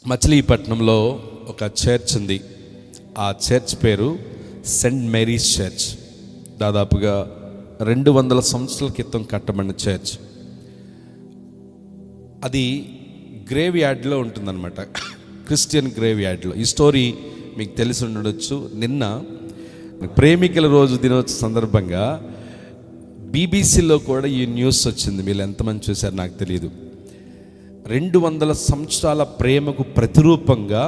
మచిలీపట్నంలో ఒక చర్చ్ ఉంది. ఆ చర్చ్ పేరు సెయింట్ మేరీస్ చర్చ్. దాదాపుగా 200 సంవత్సరాల క్రితం కట్టబడిన చర్చ్. అది గ్రేవ్ యార్డ్లో ఉంటుందన్నమాట, క్రిస్టియన్ గ్రేవ్ యార్డ్లో. ఈ స్టోరీ మీకు తెలిసి ఉండొచ్చు. నిన్న ప్రేమికుల రోజు దినోత్సవ సందర్భంగా బీబీసీలో కూడా ఈ న్యూస్ వచ్చింది. మీరు ఎంతమంది చూశారు నాకు తెలియదు. 200 సంవత్సరాల ప్రేమకు ప్రతిరూపంగా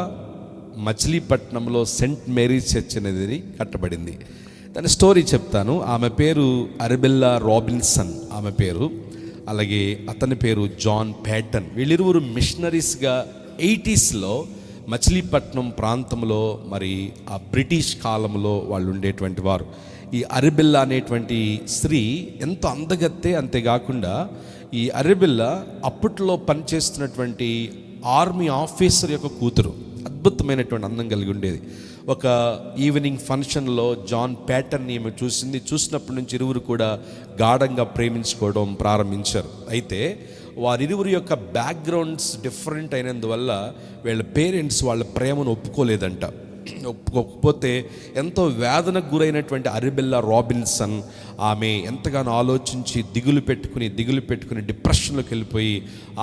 మచిలీపట్నంలో సెయింట్ మేరీస్ చర్చ్ అనేది కట్టబడింది. దాని స్టోరీ చెప్తాను. ఆమె పేరు అరబెల్లా రాబిన్సన్ ఆమె పేరు. అలాగే అతని పేరు జాన్ ప్యాటన్. వీళ్ళిరువురు మిషనరీస్గా 80sలో మచిలీపట్నం ప్రాంతంలో, మరి ఆ బ్రిటిష్ కాలంలో వాళ్ళు ఉండేటువంటి వారు. ఈ అరబెల్లా అనేటువంటి స్త్రీ ఎంతో అందగత్తే. అంతేకాకుండా ఈ అరబెల్లా అప్పట్లో పనిచేస్తున్నటువంటి ఆర్మీ ఆఫీసర్ యొక్క కూతురు. అద్భుతమైనటువంటి అందం కలిగి ఉండేది. ఒక ఈవినింగ్ ఫంక్షన్లో జాన్ ప్యాటర్ని ఈమె చూసింది. చూసినప్పటి నుంచి ఇరువురు కూడా గాఢంగా ప్రేమించుకోవడం ప్రారంభించారు. అయితే వారిరువురి యొక్క బ్యాక్గ్రౌండ్స్ డిఫరెంట్ అయినందువల్ల వీళ్ళ పేరెంట్స్ వాళ్ళ ప్రేమను ఒప్పుకోలేదంట. ఒప్పుకోకపోతే ఎంతో వేదనకు గురైనటువంటి అరబెల్లా రాబిన్సన్ ఆమె ఎంతగానో ఆలోచించి దిగులు పెట్టుకుని డిప్రెషన్లోకి వెళ్ళిపోయి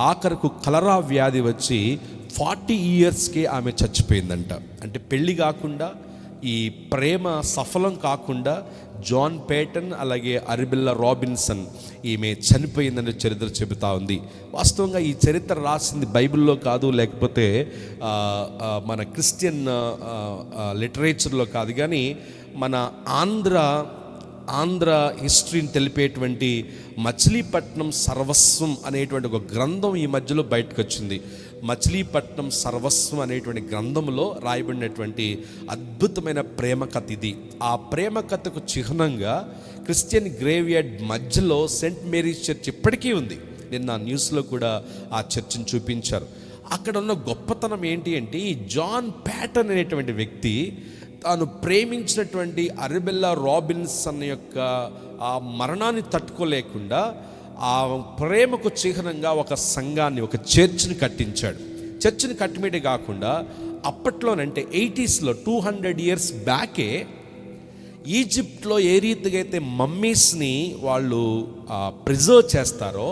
ఆఖరకు కలరా వ్యాధి వచ్చి 40 yearsకే ఆమె చచ్చిపోయిందంట. అంటే పెళ్ళి కాకుండా, ఈ ప్రేమ సఫలం కాకుండా జాన్ ప్యాటన్ అలాగే అరబెల్లా రాబిన్సన్ ఈమె చనిపోయిందని చరిత్ర చెబుతా ఉంది. వాస్తవంగా ఈ చరిత్ర రాసింది బైబిల్లో కాదు, లేకపోతే మన క్రిస్టియన్ లిటరేచర్లో కాదు, కానీ మన ఆంధ్ర హిస్టరీని తెలిపేటువంటి మచిలీపట్నం సర్వస్వం అనేటువంటి ఒక గ్రంథం ఈ మధ్యలో బయటకు వచ్చింది. మచిలీపట్నం సర్వస్వం అనేటువంటి గ్రంథంలో రాయబడినటువంటి అద్భుతమైన ప్రేమ కథ ఇది. ఆ ప్రేమ కథకు చిహ్నంగా క్రిస్టియన్ గ్రేవ్యార్డ్ మధ్యలో సెయింట్ మేరీస్ చర్చ్ ఇప్పటికీ ఉంది. నిన్న న్యూస్లో కూడా ఆ చర్చిని చూపించారు. అక్కడ ఉన్న గొప్పతనం ఏంటి అంటే, ఈ జాన్ ప్యాటన్ అనేటువంటి వ్యక్తి తాను ప్రేమించినటువంటి అరబెల్లా రాబిన్సన్ యొక్క ఆ మరణాన్ని తట్టుకోలేకుండా ఆ ప్రేమకు చిహ్నంగా ఒక సంఘాన్ని, ఒక చర్చ్ని కట్టించాడు. చర్చ్ని కట్టమేటే కాకుండా అప్పట్లోనంటే 80sలో 200 years బ్యాకే ఈజిప్ట్లో ఏ రీతిగా అయితే మమ్మీస్ని వాళ్ళు ప్రిజర్వ్ చేస్తారో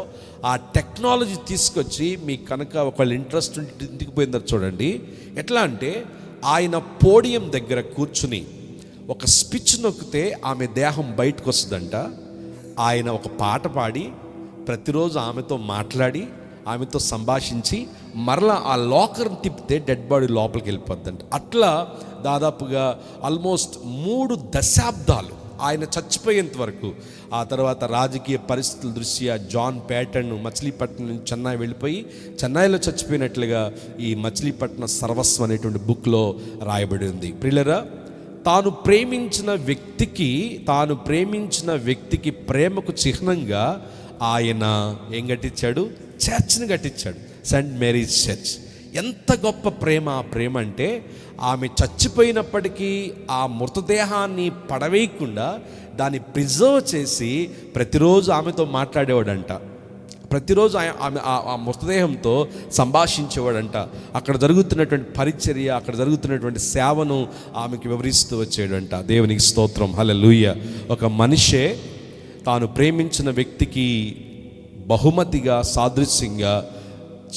ఆ టెక్నాలజీ తీసుకొచ్చి, మీకు కనుక ఒకళ్ళు ఇంట్రెస్ట్ ఉంటే ఇంటికి పోయిందో చూడండి. ఎట్లా అంటే, ఆయన పోడియం దగ్గర కూర్చుని ఒక స్పిచ్ నొక్కితే ఆమె దేహం బయటకు వస్తుందంట. ఆయన ఒక పాట పాడి ప్రతిరోజు ఆమెతో మాట్లాడి, ఆమెతో సంభాషించి మరలా ఆ లాకర్ని తిప్పితే డెడ్ బాడీ లోపలికి వెళ్ళిపోద్దంట. అట్లా దాదాపుగా ఆల్మోస్ట్ 3 దశాబ్దాలు ఆయన చచ్చిపోయేంత వరకు. ఆ తర్వాత రాజకీయ పరిస్థితుల దృష్ట్యా జాన్ ప్యాటన్ మచిలీపట్నం నుంచి చెన్నై వెళ్ళిపోయి చెన్నైలో చచ్చిపోయినట్లుగా ఈ మచిలీపట్నం సర్వస్వం అనేటువంటి బుక్లో రాయబడి ఉంది. ప్రియులరా, తాను ప్రేమించిన వ్యక్తికి ప్రేమకు చిహ్నంగా ఆయన ఏం కట్టించాడు? చర్చ్ని కట్టించాడు, సెయింట్ మేరీస్ చర్చ్. ఎంత గొప్ప ప్రేమ! ఆ ప్రేమ అంటే, ఆమె చచ్చిపోయినప్పటికీ ఆ మృతదేహాన్ని పడవేయకుండా దాన్ని ప్రిజర్వ్ చేసి ప్రతిరోజు ఆమెతో మాట్లాడేవాడంట. ప్రతిరోజు ఆమె ఆ మృతదేహంతో సంభాషించేవాడంట. అక్కడ జరుగుతున్నటువంటి పరిచర్య, అక్కడ జరుగుతున్నటువంటి సేవను ఆమెకి వివరిస్తూ వచ్చేవాడంట. దేవునికి స్తోత్రం, హల్లెలూయా. ఒక మనిషే తాను ప్రేమించిన వ్యక్తికి బహుమతిగా, సాదృశ్యంగా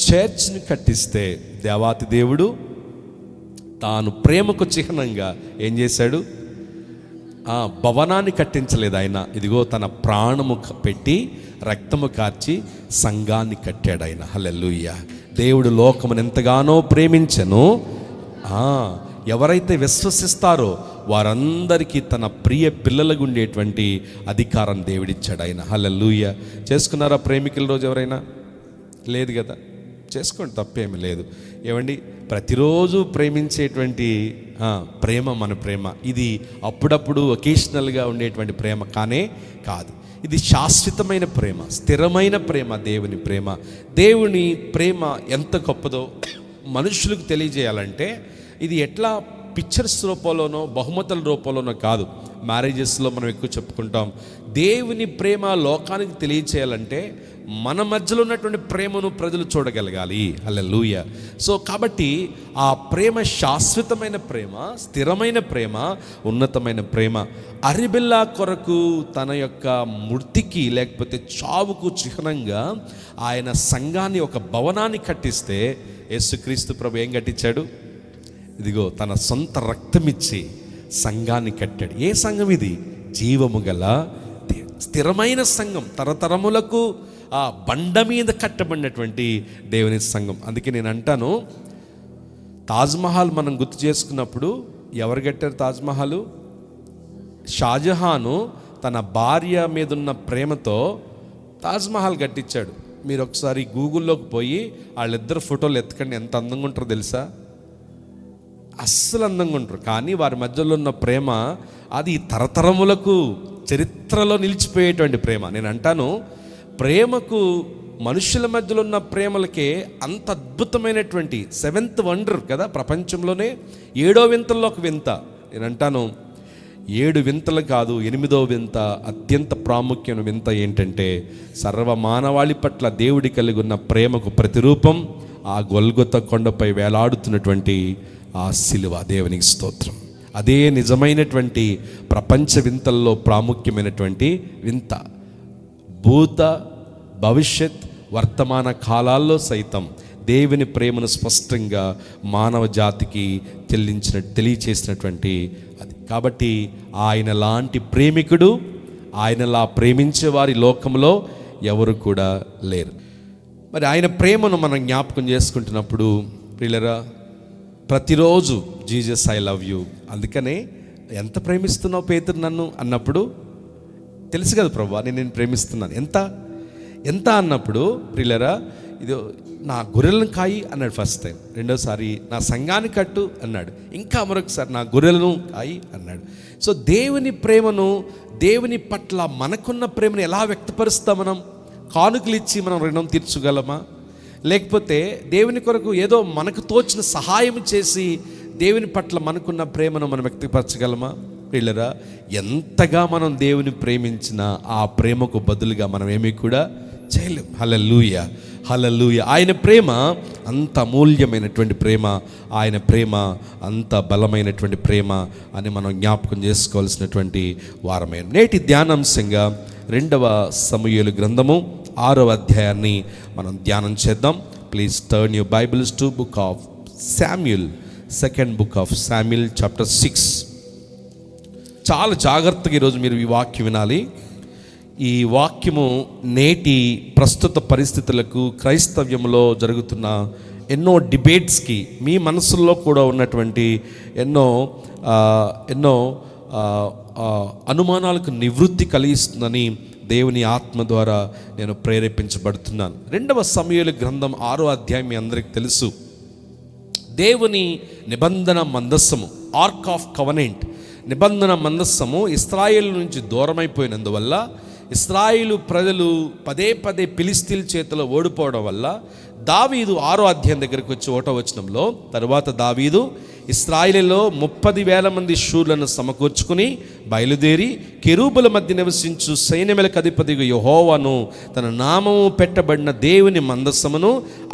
చర్చ్ని కట్టిస్తే, దేవాతి దేవుడు తాను ప్రేమకు చిహ్నంగా ఏం చేశాడు? భవనాన్ని కట్టించలేదు ఆయన. ఇదిగో తన ప్రాణము పెట్టి రక్తము కార్చి సంఘాన్ని కట్టాడు ఆయన. హల్లెలూయా. దేవుడు లోకమును ఎంతగానో ప్రేమించెను, ఎవరైతే విశ్వసిస్తారో వారందరికీ తన ప్రియ పిల్లలకు ఉండేటువంటి అధికారం దేవుడిచ్చాడు ఆయన. హల్లెలూయా. చేసుకున్నారా ప్రేమికుల రోజు ఎవరైనా? లేదు కదా, చేసుకోండి, తప్పేమీ లేదు. ఏమండి, ప్రతిరోజు ప్రేమించేటువంటి ప్రేమ మన ప్రేమ. ఇది అప్పుడప్పుడు ఒకేషనల్గా ఉండేటువంటి ప్రేమ కానే కాదు. ఇది శాశ్వతమైన ప్రేమ, స్థిరమైన ప్రేమ, దేవుని ప్రేమ. దేవుని ప్రేమ ఎంత గొప్పదో మనుషులకు తెలియజేయాలంటే, ఇది ఎట్లా పిక్చర్స్ రూపంలోనో బహుమతుల రూపంలోనో కాదు. మ్యారేజెస్లో మనం ఎక్కువ చెప్పుకుంటాం, దేవుని ప్రేమ లోకానికి తెలియచేయాలంటే మన మధ్యలో ఉన్నటువంటి ప్రేమను ప్రజలు చూడగలగాలి. హల్లెలూయా. సో కాబట్టి ఆ ప్రేమ శాశ్వతమైన ప్రేమ, స్థిరమైన ప్రేమ, ఉన్నతమైన ప్రేమ. అరిబిల్లా కొరకు తన యొక్క మృతికి లేకపోతే చావుకు చిహ్నంగా ఆయన సంఘాన్ని, ఒక భవనాన్ని కట్టిస్తే యేసుక్రీస్తు ప్రభు ఏం కట్టించాడు? ఇదిగో తన సొంత రక్తమిచ్చి సంఘాన్ని కట్టాడు. ఏ సంఘం ఇది? జీవము గల స్థిరమైన సంఘం, తరతరములకు ఆ బండ మీద కట్టబడినటువంటి దేవుని సంఘం. అందుకే నేను అంటాను, తాజ్మహల్ మనం గుర్తు చేసుకున్నప్పుడు ఎవరు కట్టారు తాజ్మహల్? షాజహాను తన భార్య మీద ఉన్న ప్రేమతో తాజ్మహల్ కట్టించాడు. మీరు ఒకసారి గూగుల్లోకి పోయి వాళ్ళిద్దరు ఫోటోలు ఎత్తుకండి, ఎంత అందంగా ఉంటారో తెలుసా? అస్సలు అందంగా ఉంటారు. కానీ వారి మధ్యలో ఉన్న ప్రేమ అది తరతరములకు చరిత్రలో నిలిచిపోయేటువంటి ప్రేమ. నేను అంటాను, ప్రేమకు మనుషుల మధ్యలో ఉన్న ప్రేమలకే అంత అద్భుతమైనటువంటి 7th వండర్ కదా ప్రపంచంలోనే, 7వ వింతల్లో ఒక వింత. నేను అంటాను 7 వింతలు కాదు, 8వ వింత, అత్యంత ప్రాముఖ్యమైన వింత ఏంటంటే సర్వమానవాళి పట్ల దేవుడి కలిగి ఉన్న ప్రేమకు ప్రతిరూపం ఆ గొల్గొతా కొండపై వేలాడుతున్నటువంటి ఆ సిలువ. దేవునికి స్తోత్రం. అదే నిజమైనటువంటి ప్రపంచ వింతల్లో ప్రాముఖ్యమైనటువంటి వింత. భూత భవిష్యత్ వర్తమాన కాలాల్లో సైతం దేవుని ప్రేమను స్పష్టంగా మానవ జాతికి తెలియచేసినటువంటి అది. కాబట్టి ఆయన లాంటి ప్రేమికుడు, ఆయనలా ప్రేమించే వారి లోకంలో ఎవరు కూడా లేరు. మరి ఆయన ప్రేమను మనం జ్ఞాపకం చేసుకుంటున్నప్పుడు ప్రియులరా, ప్రతిరోజు జీసస్ ఐ లవ్ యూ, అందుకనే ఎంత ప్రేమిస్తున్నావు పేతురు నన్ను అన్నప్పుడు తెలుసు కదా ప్రభువా నేను ప్రేమిస్తున్నాను. ఎంత ఎంత అన్నప్పుడు ప్రియులరా, ఇది నా గొర్రెలను కాయి అన్నాడు ఫస్ట్ టైం. రెండోసారి నా సంఘాన్ని కట్టు అన్నాడు. ఇంకా మరొకసారి నా గొర్రెలను కాయి అన్నాడు. సో దేవుని ప్రేమను, దేవుని పట్ల మనకున్న ప్రేమను ఎలా వ్యక్తపరుస్తాం? మనం కానుకలు ఇచ్చి మనం రుణం తీర్చగలమా? లేకపోతే దేవుని కొరకు ఏదో మనకు తోచిన సహాయం చేసి దేవుని పట్ల మనకున్న ప్రేమను మనం వ్యక్తపరచగలమా? వీళ్ళరా, ఎంతగా మనం దేవుని ప్రేమించినా ఆ ప్రేమకు బదులుగా మనం ఏమీ కూడా చేయలేం. హల్లెలూయా, హల్లెలూయా. ఆయన ప్రేమ అంత అమూల్యమైనటువంటి ప్రేమ, ఆయన ప్రేమ అంత బలమైనటువంటి ప్రేమ అని మనం జ్ఞాపకం చేసుకోవాల్సినటువంటి వారమే. నేటి ధ్యానాంశంగా 2వ సమూయేలు గ్రంథము 6వ అధ్యాయాన్ని మనం ధ్యానం చేద్దాం. Please turn your Bibles to book of Samuel, 2nd book of Samuel chapter 6. చాలా జాగ్రత్తగా ఈరోజు మీరు ఈ వాక్యం వినాలి. ఈ వాక్యము నేటి ప్రస్తుత పరిస్థితులకు, క్రైస్తవ్యంలో జరుగుతున్న ఎన్నో డిబేట్స్కి, మీ మనసుల్లో కూడా ఉన్నటువంటి ఎన్నో అనుమానాలకు నివృత్తి కలిగిస్తుందని దేవుని ఆత్మ ద్వారా నేను ప్రేరేపించబడుతున్నాను. 2వ సమూయేలు గ్రంథం 6వ అధ్యాయం మీ అందరికీ తెలుసు. దేవుని నిబంధన మందస్సము, ఆర్క్ ఆఫ్ కవనెంట్, నిబంధన మందస్సము ఇశ్రాయేలు నుంచి దూరమైపోయినందువల్ల, ఇశ్రాయేలు ప్రజలు పదే పదే ఫిలిష్తీయుల చేతిలో ఓడిపోవడం వల్ల దావీదు 6వ అధ్యాయం దగ్గరికి వచ్చి 1వ వచనంలో, తరువాత దావీదు ఇశ్రాయేలులో 30,000 మంది శూరులను సమకూర్చుకుని బయలుదేరి కెరూబుల మధ్య నివసించు సైన్యములకు అధిపతిగా యెహోవాను తన నామము పెట్టబడిన దేవుని మందస్సమును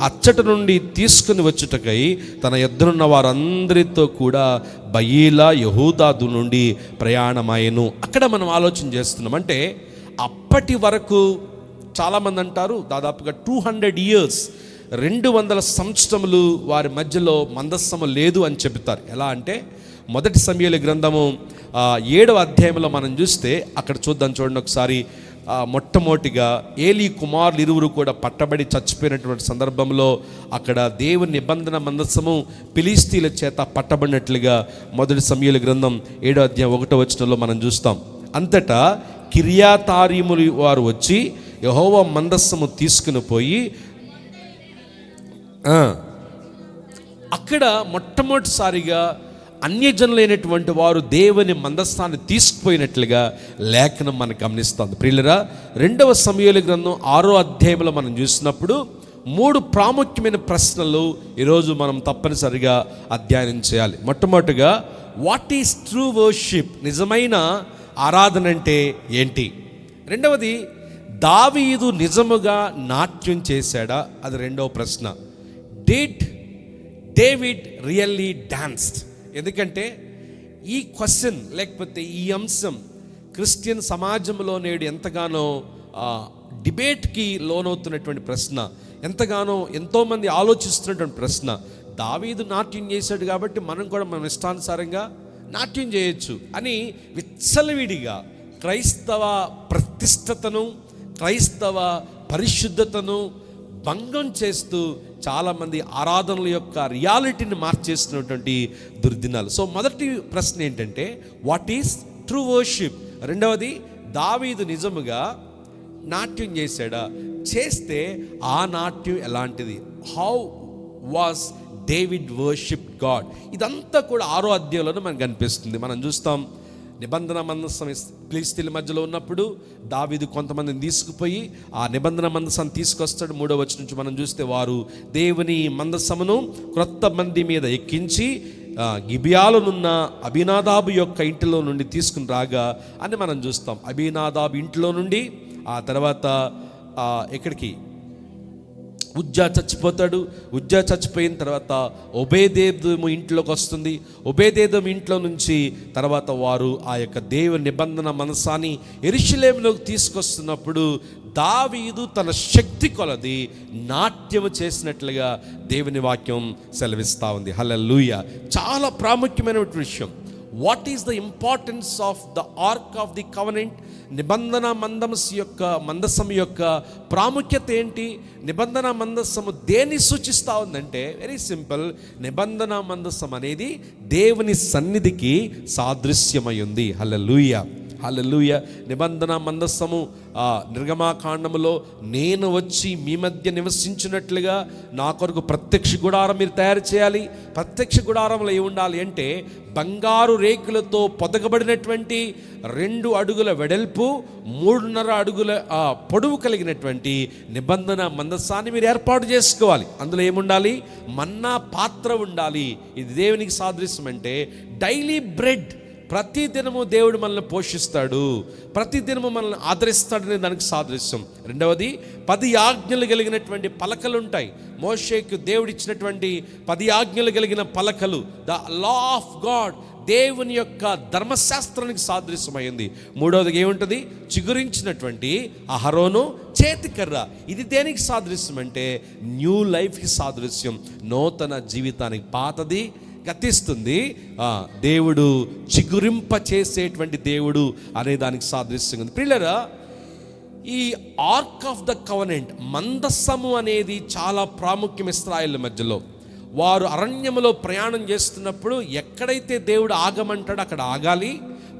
అచ్చట నుండి తీసుకుని వచ్చుటకై తన యొద్దనున్న వారందరితో కూడా బయీలా యెహూదాదు నుండి ప్రయాణమాయెను. అక్కడ మనం ఆలోచన చేస్తున్నాం. అంటే అప్పటి వరకు చాలామంది అంటారు దాదాపుగా 200 years, 200 సంవత్సరములు వారి మధ్యలో మందస్సము లేదు అని చెబుతారు. ఎలా అంటే 1 సమూయేలు గ్రంథము 7వ అధ్యాయంలో మనం చూస్తే అక్కడ చూద్దాం, చూడండి ఒకసారి. మొట్టమొదటిగా ఏలీ కుమారులు 2 కూడా పట్టబడి చచ్చిపోయినటువంటి సందర్భంలో అక్కడ దేవుని నిబంధన మందస్సము ఫిలిష్తీయుల చేత పట్టబడినట్లుగా 1 సమూయేలు గ్రంథం 7వ అధ్యాయం 1వ వచనంలో మనం చూస్తాం. అంతటా కిర్యాతారీములు వారు వచ్చి యెహోవా మందస్సము తీసుకుని పోయి అక్కడ మొట్టమొదటిసారిగా అన్యజనులైనటువంటి వారు దేవుని మందస్థాన్ని తీసుకుపోయినట్లుగా లేఖనం మనం గమనిస్తుంది. ప్రియులరా, 2వ సమూయేలు గ్రంథం 6వ అధ్యాయంలో మనం చూసినప్పుడు 3 ప్రాముఖ్యమైన ప్రశ్నలు ఈరోజు మనం తప్పనిసరిగా అధ్యయనం చేయాలి. మొట్టమొదటిగా, వాట్ ఈస్ ట్రూ వర్షిప్? నిజమైన ఆరాధన అంటే ఏంటి? రెండవది, దావీదు నిజముగా నాట్యం చేశాడా? అది రెండవ ప్రశ్న. Did David really danced? ఎందుకంటే ఈ క్వశ్చన్ లేకపోతే ఈ అంశం క్రిస్టియన్ సమాజంలో నేడు ఎంతగానో డిబేట్కి లోనవుతున్నటువంటి ప్రశ్న, ఎంతోమంది ఆలోచిస్తున్నటువంటి ప్రశ్న. దావీదు నాట్యం చేశాడు కాబట్టి మనం కూడా మన ఇష్టానుసారంగా నాట్యం చేయొచ్చు అని విచ్చలవిడిగా క్రైస్తవ ప్రతిష్టతను, క్రైస్తవ పరిశుద్ధతను భంగం చేస్తూ చాలామంది ఆరాధనల యొక్క రియాలిటీని మార్చేస్తున్నటువంటి దుర్దినాలు. సో మొదటి ప్రశ్న ఏంటంటే, వాట్ ఈస్ ట్రూ వర్షిప్? రెండవది, దావీదు నిజముగా నాట్యం చేశాడా? చేస్తే ఆ నాట్యం ఎలాంటిది? How was David worship God? ఇదంతా కూడా 6వ అధ్యాయంలో మనకు కనిపిస్తుంది. మనం చూస్తాం, నిబంధన మందసం ఫిలిష్తీయుల మధ్యలో ఉన్నప్పుడు దావీదు కొంతమందిని తీసుకుపోయి ఆ నిబంధన మందసాన్ని తీసుకొస్తాడు. 3వ వచనం నుంచి మనం చూస్తే, వారు దేవుని మందసమును క్రొత్త మంది మీద ఎక్కించి గిబియాలోనున్న అబీనాదాబు యొక్క ఇంటిలో నుండి తీసుకుని రాగా అని మనం చూస్తాం. అబీనాదాబు ఇంటిలో నుండి ఆ తర్వాత ఎక్కడికి ఉజ్జా చచ్చిపోతాడు. ఉజ్జా చచ్చిపోయిన తర్వాత ఒబేదేదోము ఇంట్లోకి వస్తుంది. ఒబేదేదోము ఇంట్లో నుంచి తర్వాత వారు ఆ యొక్క దేవుని నిబంధన మనసాన్ని యెరూషలేములోకి తీసుకొస్తున్నప్పుడు దావీదు తన శక్తి కొలది నాట్యము చేసినట్లుగా దేవుని వాక్యం సెలవిస్తూ ఉంది. హల్లెలూయా. చాలా ప్రాముఖ్యమైన విషయం. What is the importance of the ark of the covenant? నిబంధన మందసం యొక్క ప్రాముఖ్యత ఏంటి? నిబంధన మందసము దేన్ని సూచిస్తూ ఉందంటే, వెరీ సింపుల్, నిబంధన మందసం అనేది దేవుని సన్నిధికి సాదృశ్యమై ఉంది. హల్లెలూయా, హల్లెలూయా. నిబంధన మందసము నిర్గమాకాండములో, నేను వచ్చి మీ మధ్య నివసించినట్లుగా నా కొరకు ప్రత్యక్ష గుడారం మీరు తయారు చేయాలి. ప్రత్యక్ష గుడారంలో ఏమి ఉండాలి అంటే, బంగారు రేకులతో పొదగబడినటువంటి 2 అడుగుల వెడల్పు 3.5 అడుగుల పొడవు కలిగినటువంటి నిబంధన మందసాన్ని మీరు ఏర్పాటు చేసుకోవాలి. అందులో ఏముండాలి? మన్నా పాత్ర ఉండాలి. ఇది దేవునికి సాదృశ్యం. అంటే డైలీ బ్రెడ్, ప్రతిదినము దేవుడు మనల్ని పోషిస్తాడు, ప్రతిదినము మనల్ని ఆదరిస్తాడనే దానికి సాదృశ్యం. రెండవది, 10 ఆజ్ఞలు కలిగినటువంటి పలకలు ఉంటాయి. మోషేకు దేవుడు ఇచ్చినటువంటి 10 ఆజ్ఞలు కలిగిన పలకలు, ద లా ఆఫ్ గాడ్, దేవుని యొక్క ధర్మశాస్త్రానికి సాదృశ్యమైంది. మూడవది ఏముంటుంది? చిగురించినటువంటి అహరోను చేతికర్ర. ఇది దేనికి సాదృశ్యం అంటే న్యూ లైఫ్కి సాదృశ్యం. నూతన జీవితానికి. పాతది గతిస్తుంది, దేవుడు చిగురింప చేసేటువంటి దేవుడు అనే దానికి సాదృశ్యంగా ఉంది. ప్రియులారా, ఈ ఆర్క్ ఆఫ్ ద కవెనెంట్ మందసము అనేది చాలా ప్రాముఖ్యం. ఇశ్రాయేలు మధ్యలో వారు అరణ్యములో ప్రయాణం చేస్తున్నప్పుడు ఎక్కడైతే దేవుడు ఆగమంటాడో అక్కడ ఆగాలి.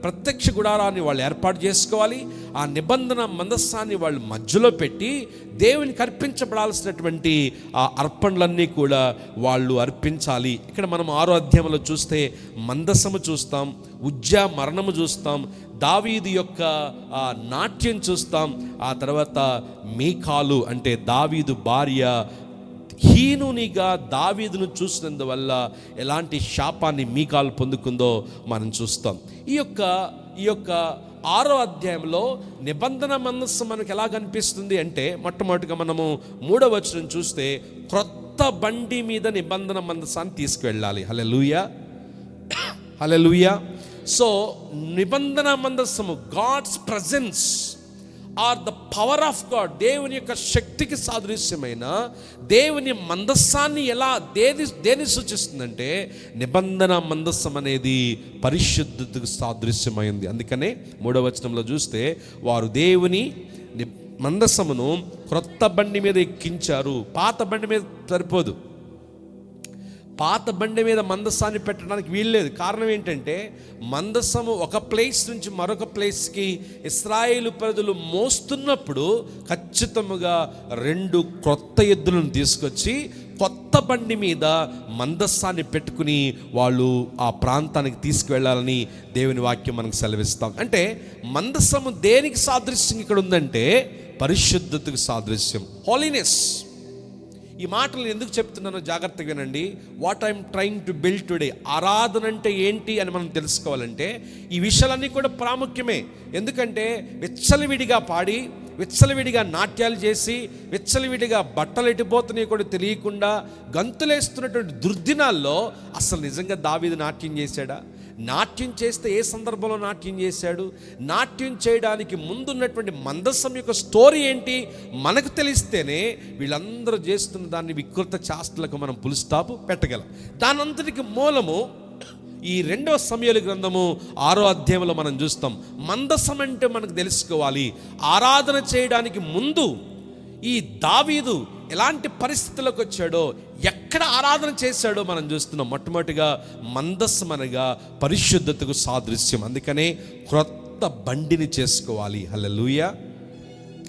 ప్రత్యక్ష గుడారాన్ని వాళ్ళు ఏర్పాటు చేసుకోవాలి. ఆ నిబంధన మందస్సాన్ని వాళ్ళు మధ్యలో పెట్టి దేవునికి అర్పించబడాల్సినటువంటి ఆ అర్పణలన్నీ కూడా వాళ్ళు అర్పించాలి. ఇక్కడ మనం 6వ అధ్యాయంలో చూస్తే మందసము చూస్తాం, ఉజ్జా మరణము చూస్తాం, దావీదు యొక్క నాట్యం చూస్తాం. ఆ తర్వాత మీకాలు అంటే దావీదు భార్య హీనునిగా దావీదును చూసినందువల్ల ఎలాంటి శాపాన్ని మీకాలు పొందుకుందో మనం చూస్తాం. ఈ యొక్క 6వ అధ్యాయంలో నిబంధన మందస్సు మనకు ఎలా కనిపిస్తుంది అంటే, మొట్టమొదటిగా మనము 3వ వచనం చూస్తే, క్రొత్త బండి మీద నిబంధన మందస్సాన్ని తీసుకువెళ్ళాలి. హల్లెలూయా, హల్లెలూయా. సో నిబంధన మందస్సము, God's presence or the power of God, దేవుని యొక్క శక్తికి సాదృశ్యమైన దేవుని మందస్సాన్ని దేని సూచిస్తుందంటే, నిబంధన మందస్సం అనేది పరిశుద్ధతకు సాదృశ్యమైంది. అందుకనే 3వ వచనంలో చూస్తే, వారు దేవుని మందస్సమును క్రొత్త బండి మీద ఎక్కించారు. పాత బండి మీద సరిపోదు, పాత బండి మీద మందస్సాన్ని పెట్టడానికి వీల్లేదు. కారణం ఏంటంటే, మందస్సము ఒక ప్లేస్ నుంచి మరొక ప్లేస్కి ఇశ్రాయేలు ప్రజలు మోస్తున్నప్పుడు ఖచ్చితంగా 2 క్రొత్త ఎద్దులను తీసుకొచ్చి కొత్త బండి మీద మందస్సాన్ని పెట్టుకుని వాళ్ళు ఆ ప్రాంతానికి తీసుకువెళ్ళాలని దేవుని వాక్యం మనకు సెలవిస్తాం. అంటే మందస్సము దేనికి సాదృశ్యం ఇక్కడ ఉందంటే, పరిశుద్ధతకు సాదృశ్యం, హోలీనెస్. ఈ మాటలు ఎందుకు చెప్తున్నానో జాగ్రత్తగా వినండి. What I'm trying to build today, ఆరాధన అంటే ఏంటి అని మనం తెలుసుకోవాలంటే ఈ విషయాలన్నీ కూడా ప్రాముఖ్యమే. ఎందుకంటే విచ్చలవిడిగా పాడి, విచ్చలవిడిగా నాట్యాలు చేసి, విచ్చలవిడిగా బట్టలు ఎట్టిపోతున్నాయి కూడా తెలియకుండా గంతులేస్తున్నటువంటి దుర్దినాల్లో అసలు నిజంగా దావీదు నాట్యం చేశాడా? నాట్యం చేస్తే ఏ సందర్భంలో నాట్యం చేశాడు? నాట్యం చేయడానికి ముందున్నటువంటి మందసం యొక్క స్టోరీ ఏంటి మనకు తెలిస్తేనే వీళ్ళందరూ చేస్తున్న దాన్ని వికృత చేష్టలకు మనం ఫుల్ స్టాప్ పెట్టగలం. దానంతటికి మూలము ఈ 2వ సమూయేలు గ్రంథము 6వ అధ్యాయంలో మనం చూస్తాం. మందసం అంటే మనకు తెలుసుకోవాలి. ఆరాధన చేయడానికి ముందు ఈ దావీదు ఎలాంటి పరిస్థితులకు వచ్చాడో, ఎక్కడ ఆరాధన చేశాడో మనం చూస్తున్నాం. మొట్టమొదటిగా మందసం అనగా పరిశుద్ధతకు సాదృశ్యం. అందుకనే క్రొత్త బండిని చేసుకోవాలి. హల్లెలూయా.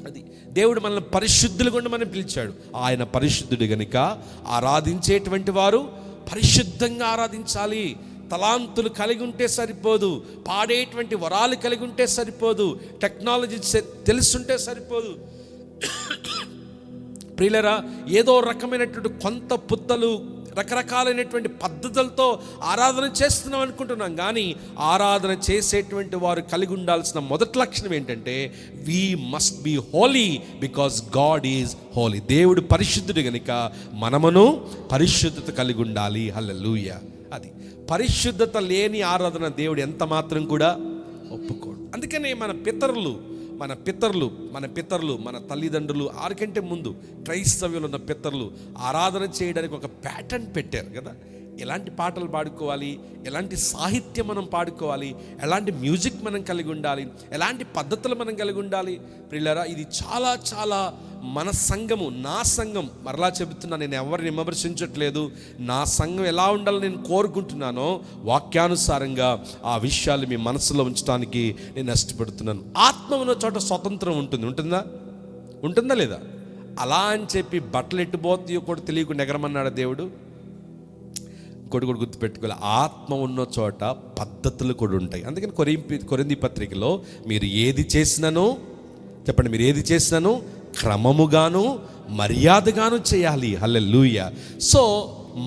అది దేవుడు మనల్ని పరిశుద్ధులు గుండా మనం పిలిచాడు. ఆయన పరిశుద్ధుడు గనుక ఆరాధించేటువంటి వారు పరిశుద్ధంగా ఆరాధించాలి. తలాంతులు కలిగి ఉంటే సరిపోదు, పాడేటువంటి వరాలు కలిగి ఉంటే సరిపోదు, టెక్నాలజీ తెలుసుంటే సరిపోదు. ప్రియులరా, ఏదో రకమైనటువంటి కొంత పుత్తలు రకరకాలైనటువంటి పద్ధతులతో ఆరాధన చేస్తున్నాం అనుకుంటున్నాం. కానీ ఆరాధన చేసేటువంటి వారు కలిగి ఉండాల్సిన మొదటి లక్షణం ఏంటంటే we must be holy because God is holy. దేవుడు పరిశుద్ధుడు కనుక మనమును పరిశుద్ధత కలిగి ఉండాలి. హల్లెలూయా. అది పరిశుద్ధత లేని ఆరాధన దేవుడు ఎంత మాత్రం కూడా ఒప్పుకోడు. అందుకనే మన పితరులు మన తల్లిదండ్రులు ఆరికంటే ముందు క్రైస్తవ్యులు ఉన్న పితరులు ఆరాధన చేయడానికి ఒక ప్యాటర్న్ పెట్టారు కదా. ఎలాంటి పాటలు పాడుకోవాలి, ఎలాంటి సాహిత్యం మనం పాడుకోవాలి, ఎలాంటి మ్యూజిక్ మనం కలిగి ఉండాలి, ఎలాంటి పద్ధతులు మనం కలిగి ఉండాలి. ప్రియులారా, ఇది చాలా చాలా మన సంఘము, నా సంఘం, మరలా చెబుతున్నా, నేను ఎవరిని విమర్శించట్లేదు. నా సంఘం ఎలా ఉండాలని నేను కోరుకుంటున్నానో వాక్యానుసారంగా ఆ విషయాలు మీ మనసులో ఉంచడానికి నేను ఇష్టపడుతున్నాను. ఆత్మ ఉన్న చోట స్వతంత్రం ఉంటుందా లేదా? అలా అని చెప్పి బట్టలు ఎట్టుపోతాయో కూడా తెలియకుండా ఎగరమన్నాడు దేవుడు. కూడా గుర్తుపెట్టుకోవాలి, ఆత్మ ఉన్న చోట పద్ధతులు కూడా ఉంటాయి. అందుకని కొరింథీ పత్రికలో మీరు ఏది చేసినాను క్రమముగాను మర్యాదగాను చేయాలి. హల్లెలూయా. సో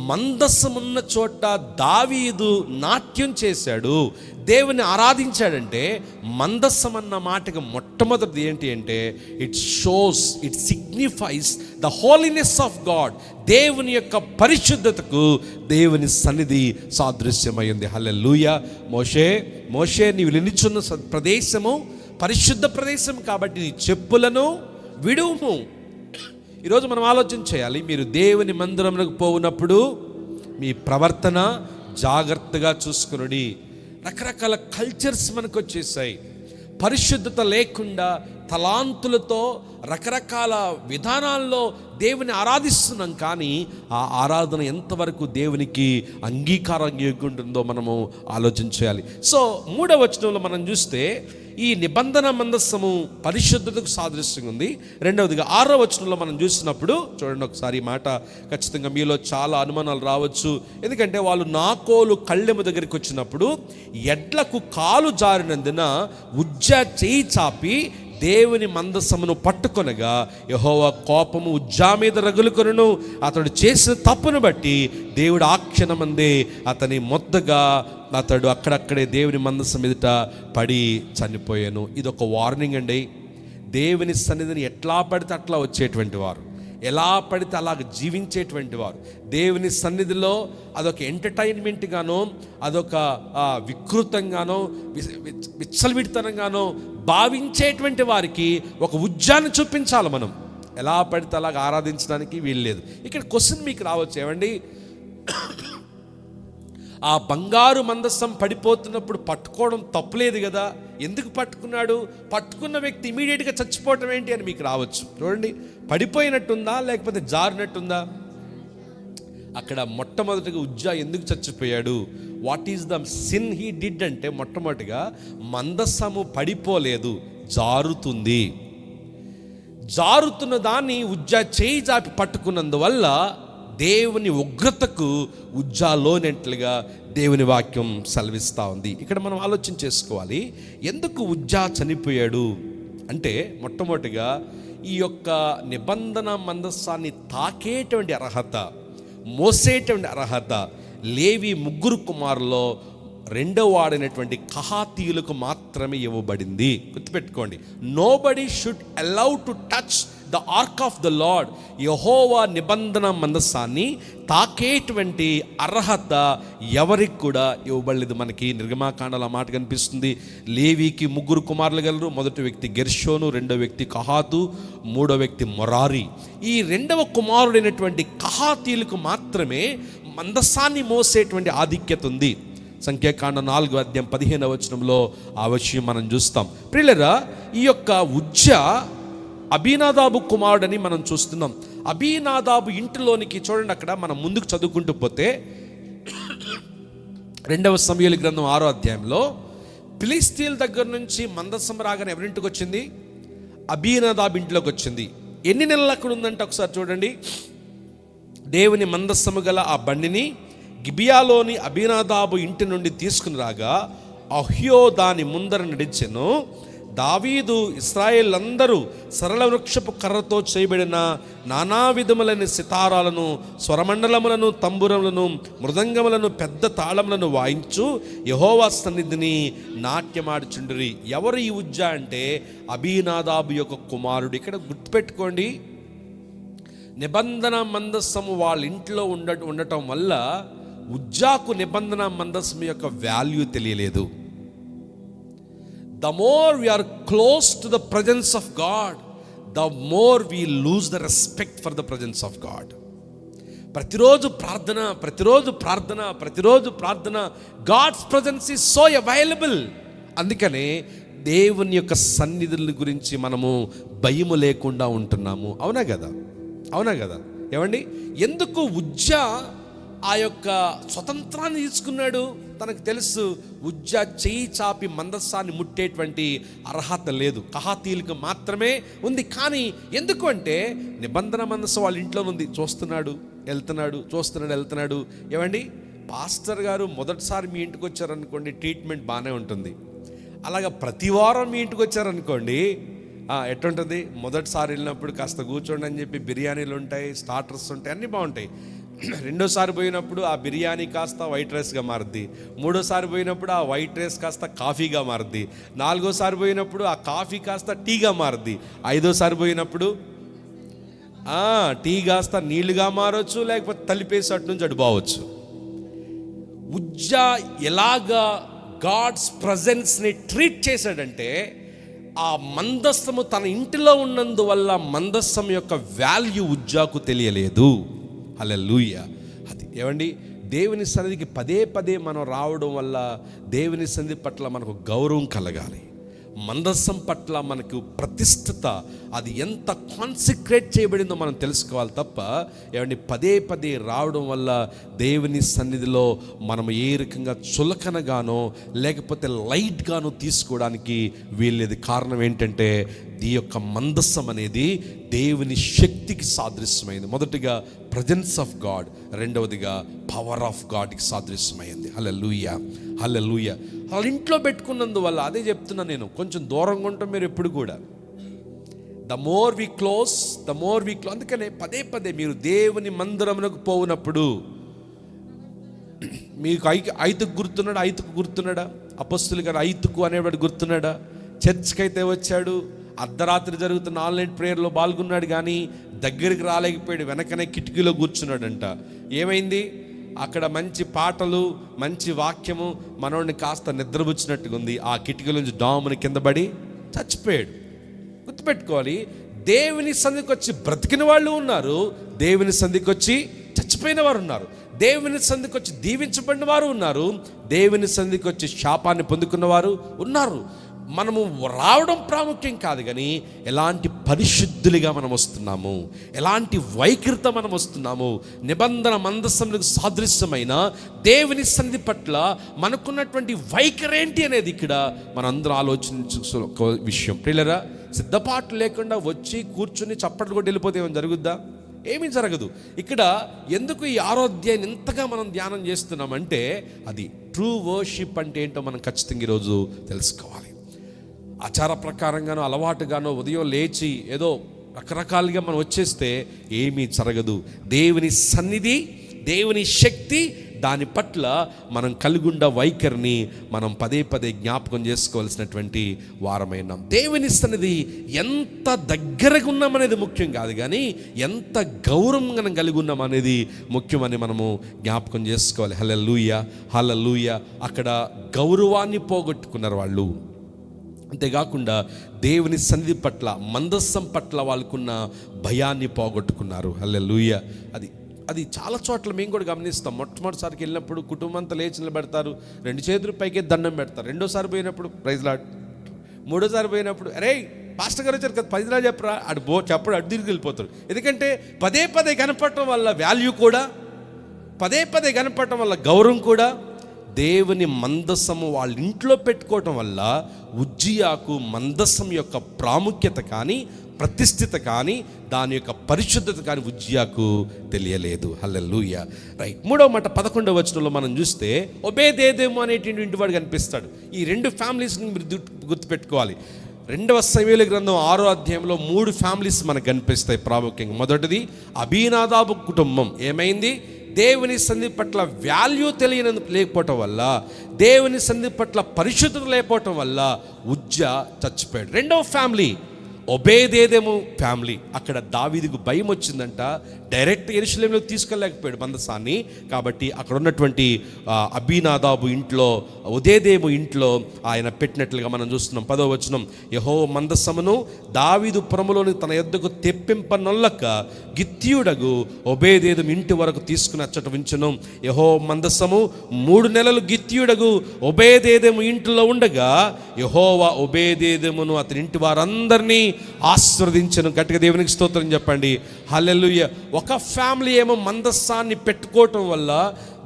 మందసమున్న చోట దావీదు నాట్యం చేశాడు, దేవుని ఆరాధించాడంటే మందసం అన్న మాటకి మొట్టమొదటిది ఏంటి అంటే it signifies the holiness of God. దేవుని యొక్క పరిశుద్ధతకు దేవుని సన్నిధి సాదృశ్యమైంది. హల్లెలూయా. మోషే నీవు నిలుచున్న ప్రదేశము పరిశుద్ధ ప్రదేశం కాబట్టి నీ చెప్పులను విడువుము. ఈరోజు మనం ఆలోచన చేయాలి. మీరు దేవుని మందిరమునకు పోవునప్పుడు మీ ప్రవర్తన జాగ్రత్తగా చూసుకునుడి. రకరకాల కల్చర్స్ మనకు వచ్చేసాయి. పరిశుద్ధత లేకుండా తలాంతులతో రకరకాల విధానాల్లో దేవుని ఆరాధిస్తున్నాం. కానీ ఆ ఆరాధన ఎంతవరకు దేవునికి అంగీకారం ఉంటుందో మనము ఆలోచన చేయాలి. సో 3వ వచనంలో మనం చూస్తే ఈ నిబంధన మందస్సము పరిశుద్ధతకు సాదృశ్యంగా ఉంది. రెండవదిగా 6వ వచనంలో మనం చూసినప్పుడు చూడండి ఒకసారి, ఈ మాట ఖచ్చితంగా మీలో చాలా అనుమానాలు రావచ్చు. ఎందుకంటే వాళ్ళు నాకోలు కళ్ళెము దగ్గరికి వచ్చినప్పుడు ఎడ్లకు కాలు జారినందున ఉజ్జా చేయి చాపి దేవుని మందసమును పట్టుకొనగా యెహోవా కోపము ఉజ్జా మీద రగులుకొనును. అతడు చేసిన తప్పును బట్టి దేవుడు ఆ క్షణమందే అతని మొద్దగా అతడు అక్కడక్కడే దేవుని మందసం ఎదుట పడి చనిపోయాను. ఇది ఒక వార్నింగ్ అండి. దేవుని సన్నిధిని ఎట్లా పడితే అట్లా వచ్చేటువంటి వారు, ఎలా పడితే అలాగ జీవించేటువంటి వారు, దేవుని సన్నిధిలో అదొక ఎంటర్టైన్మెంట్ గానో, అదొక వికృతంగానో, విచ్చలవిడితనంగానో భావించేటువంటి వారికి ఒక ఉజ్జాన్ని చూపించాలి. మనం ఎలా పడితే అలాగ ఆరాధించడానికి వీల్లేదు. ఇక్కడ క్వశ్చన్ మీకు రావచ్చు, ఏమండి ఆ బంగారు మందసం పడిపోతున్నప్పుడు పట్టుకోవడం తప్పులేదు కదా, ఎందుకు పట్టుకున్నాడు? పట్టుకున్న వ్యక్తి ఇమీడియట్గా చచ్చిపోవటం ఏంటి అని మీకు రావచ్చు. చూడండి, పడిపోయినట్టుందా లేకపోతే జారినట్టుందా? అక్కడ మొట్టమొదటిగా ఉజ్జా ఎందుకు చచ్చిపోయాడు? What is the sin he did అంటే మొట్టమొదటిగా మందసము పడిపోలేదు, జారుతుంది. జారుతున్న దాన్ని ఉజ్జా చేయి చాపి పట్టుకున్నందువల్ల దేవుని ఉగ్రతకు ఉజ్జాలోనట్లుగా దేవుని వాక్యం సెలవిస్తూ ఉంది. ఇక్కడ మనం ఆలోచన చేసుకోవాలి, ఎందుకు ఉజ్జా చనిపోయాడు అంటే మొట్టమొదటిగా ఈ యొక్క నిబంధన మందస్సాన్ని తాకేటువంటి అర్హత, మోసేటువంటి అర్హత లేవి ముగ్గురు కుమారులో రెండవ వాడైనటువంటి కహాతీయులకు మాత్రమే ఇవ్వబడింది. గుర్తుపెట్టుకోండి, nobody should allow to touch the ark of the Lord. యెహోవా నిబంధన మందస్సాన్ని తాకేటువంటి అర్హత ఎవరికి కూడా ఇవ్వబడలేదు. మనకి నిర్గమాకాండలో మాట కనిపిస్తుంది. లేవీకి ముగ్గురు కుమారులు గలరు. మొదటి వ్యక్తి గెర్షోను, రెండో వ్యక్తి కహాతు, మూడో వ్యక్తి మొరారి. ఈ రెండవ కుమారుడైనటువంటి కహాతీయులకు మాత్రమే మందస్సాన్ని మోసేటువంటి ఆధిక్యత ఉంది. సంఖ్యాకాండం 4:15 ఆ విషయం మనం చూస్తాం. ప్రియులారా, ఈ యొక్క ఉజ్జా అబీనాదాబు కుమారుడని మనం చూస్తున్నాం. అబీనాదాబు ఇంటిలోనికి చూడండి, అక్కడ మనం ముందుకు చదువుకుంటూ పోతే 2వ సమూయేలు గ్రంథం 6వ అధ్యాయంలో ఫిలిష్తీయుల దగ్గర నుంచి మందసం రాగానే ఎవరింటికి వచ్చింది? అబీనాదాబు ఇంట్లోకి వచ్చింది. ఎన్ని నెలలు అక్కడ ఉందంటే ఒకసారి చూడండి. దేవుని మందస్సము గల ఆ బండిని గిబియాలోని అబీనాదాబు ఇంటి నుండి తీసుకుని రాగా అహ్యో దాని ముందర నడిచెను. దావీదు ఇశ్రాయేల్ అందరూ సరళ వృక్షపు కర్రతో చేయబడిన నానా విధములైన సితారాలను, స్వరమండలములను, తంబురములను, మృదంగములను, పెద్ద తాళములను వాయించు యెహోవా సన్నిధిని నాట్యమాడుచుండిరి. ఎవరు ఈ ఉజ్జా అంటే అబీనాదాబు యొక్క కుమారుడు. ఇక్కడ గుర్తుపెట్టుకోండి, నిబంధన మందస్సము వాళ్ళ ఇంట్లో ఉండటం వల్ల ఉజ్జాకు నిబంధన మందస్సం యొక్క వాల్యూ తెలియలేదు. The more we are close to the presence of God, the more we lose the respect for the presence of God. ప్రతిరోజు ప్రార్థన. God's presence is so available. అందుకనే దేవుని యొక్క సన్నిధుల గురించి మనము భయము లేకుండా ఉంటున్నాము. అవునా కదా ఏమండి? ఎందుకు ఉజ్జా ఆ యొక్క స్వతంత్రాన్ని తీసుకున్నాడు? తనకు తెలుసు ఉజ్జా చేయి చాపి మందస్సాన్ని ముట్టేటువంటి అర్హత లేదు, కహాతీయులకు మాత్రమే ఉంది. కానీ ఎందుకు అంటే నిబంధన మందస్సు వాళ్ళ ఇంట్లో ఉంది. చూస్తున్నాడు, వెళ్తున్నాడు. ఏమండి, పాస్టర్ గారు మొదటిసారి మీ ఇంటికి వచ్చారనుకోండి, ట్రీట్మెంట్ బాగానే ఉంటుంది. అలాగా ప్రతి వారం మీ ఇంటికి వచ్చారనుకోండి, ఎట్లుంటుంది? మొదటిసారి వెళ్ళినప్పుడు కాస్త కూర్చోండి అని చెప్పి బిర్యానీలు ఉంటాయి, స్టార్టర్స్ ఉంటాయి, అన్నీ బాగుంటాయి. రెండోసారి పోయినప్పుడు ఆ బిర్యానీ కాస్త వైట్ రైస్గా మారుద్ది. మూడోసారి పోయినప్పుడు ఆ వైట్ రైస్ కాస్త కాఫీగా మారుద్ది. నాలుగోసారి పోయినప్పుడు ఆ కాఫీ కాస్త టీగా మారుద్ది. ఐదోసారి పోయినప్పుడు టీ కాస్త నీళ్లుగా మారవచ్చు, లేకపోతే తలిపేసి అటు నుంచి అటు పోవచ్చు. ఉజ్జా ఎలాగా గాడ్స్ ప్రెజెన్స్ని ట్రీట్ చేశాడంటే, ఆ మందస్సము తన ఇంటిలో ఉన్నందువల్ల మందస్సం యొక్క వాల్యూ ఉజ్జాకు తెలియలేదు. హల్లెలూయా. అది ఏమండి, దేవుని సన్నిధికి పదే మనం రావడం వల్ల దేవుని సన్నిధి పట్ల మనకు గౌరవం కలగాలి. మందస్సం పట్ల మనకు ప్రతిష్టత, అది ఎంత కాన్సిక్రేట్ చేయబడిందో మనం తెలుసుకోవాలి తప్ప ఏమండి పదే రావడం వల్ల దేవుని సన్నిధిలో మనం ఏ రకంగా చులకనగానో లేకపోతే లైట్గానో తీసుకోవడానికి వీల్లేదు. కారణం ఏంటంటే ఈ యొక్క మందస్సం అనేది దేవుని శక్తికి సాదృశ్యమైంది. మొదటిగా ప్రజెన్స్ ఆఫ్ గాడ్, రెండవదిగా పవర్ ఆఫ్ గాడ్కి సాదృశ్యమైంది. హల్లెలూయా. వాళ్ళ ఇంట్లో పెట్టుకున్నందువల్ల అదే చెప్తున్నా నేను, కొంచెం దూరంగా ఉంటాం మీరు ఎప్పుడు కూడా. ద మోర్ వి క్లోజ్ అందుకనే పదే మీరు దేవుని మందిరమునకు పోవునప్పుడు మీకు ఐతుకు గుర్తున్నాడా? అపొస్తలులు గారు ఐతుకు అనేవాడు గుర్తున్నాడా? చర్చ్కి అయితే వచ్చాడు, అర్ధరాత్రి జరుగుతున్న ఆన్లైన్ ప్రేయర్లో పాల్గొన్నాడు, కానీ దగ్గరికి రాలేకపోయాడు, వెనకనే కిటికీలో కూర్చున్నాడంట. ఏమైంది? అక్కడ మంచి పాటలు, మంచి వాక్యము, మనోడిని కాస్త నిద్రపుచ్చినట్టుగా ఉంది. ఆ కిటికీ నుంచి డాముని కింద పడి చచ్చిపోయాడు. గుర్తుపెట్టుకోవాలి, దేవుని సన్నిధికి వచ్చి బ్రతికిన వాళ్ళు ఉన్నారు, దేవుని సన్నిధికి వచ్చి చచ్చిపోయిన వారు ఉన్నారు, దేవుని సన్నిధికి వచ్చి దీవించబడిన వారు ఉన్నారు, దేవుని సన్నిధికి వచ్చి శాపాన్ని పొందుకున్నవారు ఉన్నారు. మనము రావడం ప్రాముఖ్యం కాదు, కానీ ఎలాంటి పరిశుద్ధులుగా మనం వస్తున్నాము, ఎలాంటి వైఖరితో మనం వస్తున్నాము, నిబంధన మందస్సములకు సాదృశ్యమైన దేవుని సన్నిధి పట్ల మనకున్నటువంటి వైఖరి ఏంటి అనేది ఇక్కడ మనందరూ ఆలోచించే విషయం. ప్రియులారా, సిద్ధపాటు లేకుండా వచ్చి కూర్చుని చప్పట్లు కొట్టి వెళ్ళిపోతే ఏమైనా జరుగుద్దా? ఏమీ జరగదు. ఇక్కడ ఎందుకు ఈ ఆరాధ్యాన్ని ఇంతగా మనం ధ్యానం చేస్తున్నామంటే, అది ట్రూ వర్షిప్ అంటే ఏంటో మనం ఖచ్చితంగా ఈరోజు తెలుసుకోవాలి. ఆచార ప్రకారంగానో అలవాటుగానో ఉదయం లేచి ఏదో రకరకాలుగా మనం వచ్చేస్తే ఏమీ జరగదు. దేవుని సన్నిధి, దేవుని శక్తి, దాని పట్ల మనం కలిగుండ వైఖరిని మనం పదే పదే జ్ఞాపకం చేసుకోవాల్సినటువంటి వారమైనాం. దేవుని సన్నిధి ఎంత దగ్గరగా ఉన్నామనేది ముఖ్యం కాదు, కానీ ఎంత గౌరవం మనం కలిగి ఉన్నాం అనేది ముఖ్యమని మనము జ్ఞాపకం చేసుకోవాలి. హల్లెలూయా, హల్లెలూయా. అక్కడ గౌరవాన్ని పోగొట్టుకున్నారు వాళ్ళు. అంతేకాకుండా దేవుని సన్నిధి పట్ల, మందస్సం పట్ల వాళ్ళకున్న భయాన్ని పోగొట్టుకున్నారు. హల్లెలూయా. అది చాలా చోట్ల మేము కూడా గమనిస్తాం. మొట్టమొదటిసారికి వెళ్ళినప్పుడు కుటుంబం అంతా లేచి నిలబెడతారు, 2 చేతులు పైకి దండం పెడతారు. రెండోసారి పోయినప్పుడు ప్రైజ్ లార్డ్, మూడోసారి పోయినప్పుడు అరే పాస్టర్ గారు వచ్చారు కదా ప్రైజ్ లార్డ్ చెప్పరా, చెప్పడు అడ్డు తిరిగి వెళ్ళిపోతారు. ఎందుకంటే పదే పదే కనపడటం వల్ల వాల్యూ కూడా, పదే పదే కనపడటం వల్ల గౌరవం కూడా. దేవుని మందస్సము వాళ్ళ ఇంట్లో పెట్టుకోవటం వల్ల ఉజ్జియాకు మందస్సం యొక్క ప్రాముఖ్యత కానీ, ప్రతిష్ఠిత కానీ, దాని యొక్క పరిశుద్ధత కానీ ఉజ్జియాకు తెలియలేదు. హల్లెలూయా. రైట్. 3వ మాట 11వ వచనంలో మనం చూస్తే ఒబేదేదెము అనేటువంటి ఇంటివాడు కనిపిస్తాడు. ఈ 2 ఫ్యామిలీస్ని మీరు గుర్తుపెట్టుకోవాలి. 2వ సమూయేలు గ్రంథం 6వ అధ్యాయంలో 3 ఫ్యామిలీస్ మనకు కనిపిస్తాయి ప్రాముఖ్యంగా. మొదటిది అబీనాదాబు కుటుంబం. ఏమైంది? దేవుని సన్నిధి పట్ల వాల్యూ తెలియనందుకు లేకపోవటం వల్ల, దేవుని సన్నిధి పట్ల పరిశుద్ధత లేకపోవటం వల్ల ఉజ్జా చచ్చిపోయాడు. 2వ ఫ్యామిలీ ఒబేదేదెము ఫ్యామిలీ. అక్కడ దావీదుకు భయం వచ్చిందంట, డైరెక్ట్ యెరూషలేములోకి తీసుకెళ్ళలేకపోయాడు మందసాన్ని. కాబట్టి అక్కడ ఉన్నటువంటి అబీనాదాబు ఇంట్లో, ఒబేదేదెము ఇంట్లో ఆయన పెట్టినట్లుగా మనం చూస్తున్నాం. 10వ వచనం, యెహోవా మందసమును దావీదు పురములోని తన యొద్దకు తెప్పింపనొల్లక గిత్తీయుడగు ఒబేదేదెము ఇంటి వరకు తీసుకుని అచ్చట ఉంచెను. యెహోవా మందసము 3 నెలలు గిత్తీయుడగు ఒబేదేదెము ఇంట్లో ఉండగా యెహోవా ఒబేదేదెమును అతని ఇంటి వారందరినీ ఆశీర్వదించెను. గట్టిగా దేవునికి స్తోత్రం చెప్పండి. హల్లెలూయా. ఒక ఫ్యామిలీ ఏమో మందస్సాన్ని పెట్టుకోవటం వల్ల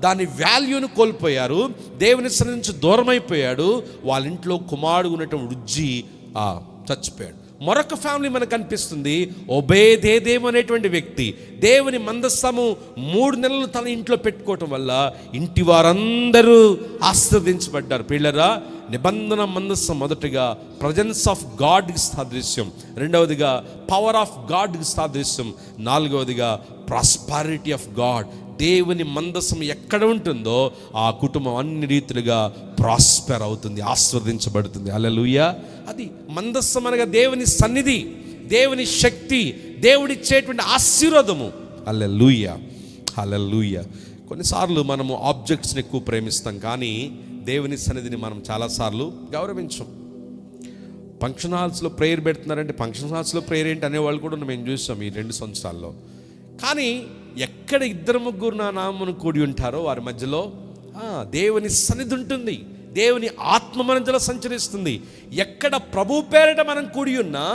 దాని వాల్యూను కోల్పోయారు, దేవుని సన్నిధి నుంచి దూరం అయిపోయాడు. వాళ్ళ ఇంట్లో కుమారుడు ఉన్నటువంటి ఉజ్జి చచ్చిపోయాడు. మరొక ఫ్యామిలీ మనకు కనిపిస్తుంది, ఒబేదేదెము అనేటువంటి వ్యక్తి దేవుని మందస్సము 3 నెలలు తన ఇంట్లో పెట్టుకోవటం వల్ల ఇంటి వారందరూ ఆశీర్వదించబడ్డారు. పిల్లరా, నిబంధన మందస్సం మొదటిగా ప్రజెన్స్ ఆఫ్ గాడ్కి సాదృశ్యం, రెండవదిగా పవర్ ఆఫ్ గాడ్కి సాదృశ్యం, నాలుగవదిగా ప్రాస్పారిటీ ఆఫ్ గాడ్. దేవుని మందస్సం ఎక్కడ ఉంటుందో ఆ కుటుంబం అన్ని రీతిలుగా ప్రాస్పెర్ అవుతుంది, ఆశీర్వదించబడుతుంది. హల్లెలూయా. అది మందస్సం అనగా దేవుని సన్నిధి, దేవుని శక్తి, దేవుడిచ్చేటువంటి ఆశీర్వాదము. హల్లెలూయా, హల్లెలూయా. కొన్నిసార్లు మనము ఆబ్జెక్ట్స్ని ఎక్కువ ప్రేమిస్తాం, కానీ దేవుని సన్నిధిని మనం చాలాసార్లు గౌరవించం. ఫంక్షన్ హాల్స్లో ప్రేయర్ పెడుతున్నారంటే ఫంక్షన్ హాల్స్లో ప్రేయర్ ఏంటి అనేవాళ్ళు కూడా మేము చూసాం ఈ 2 సంవత్సరాల్లో. కానీ ఎక్కడ 2-3 నా నామమున కూడి ఉంటారో వారి మధ్యలో దేవుని సన్నిధి ఉంటుంది, దేవుని ఆత్మ మన మధ్యలో సంచరిస్తుంది. ఎక్కడ ప్రభు పేరిట మనం కూడి ఉన్నా,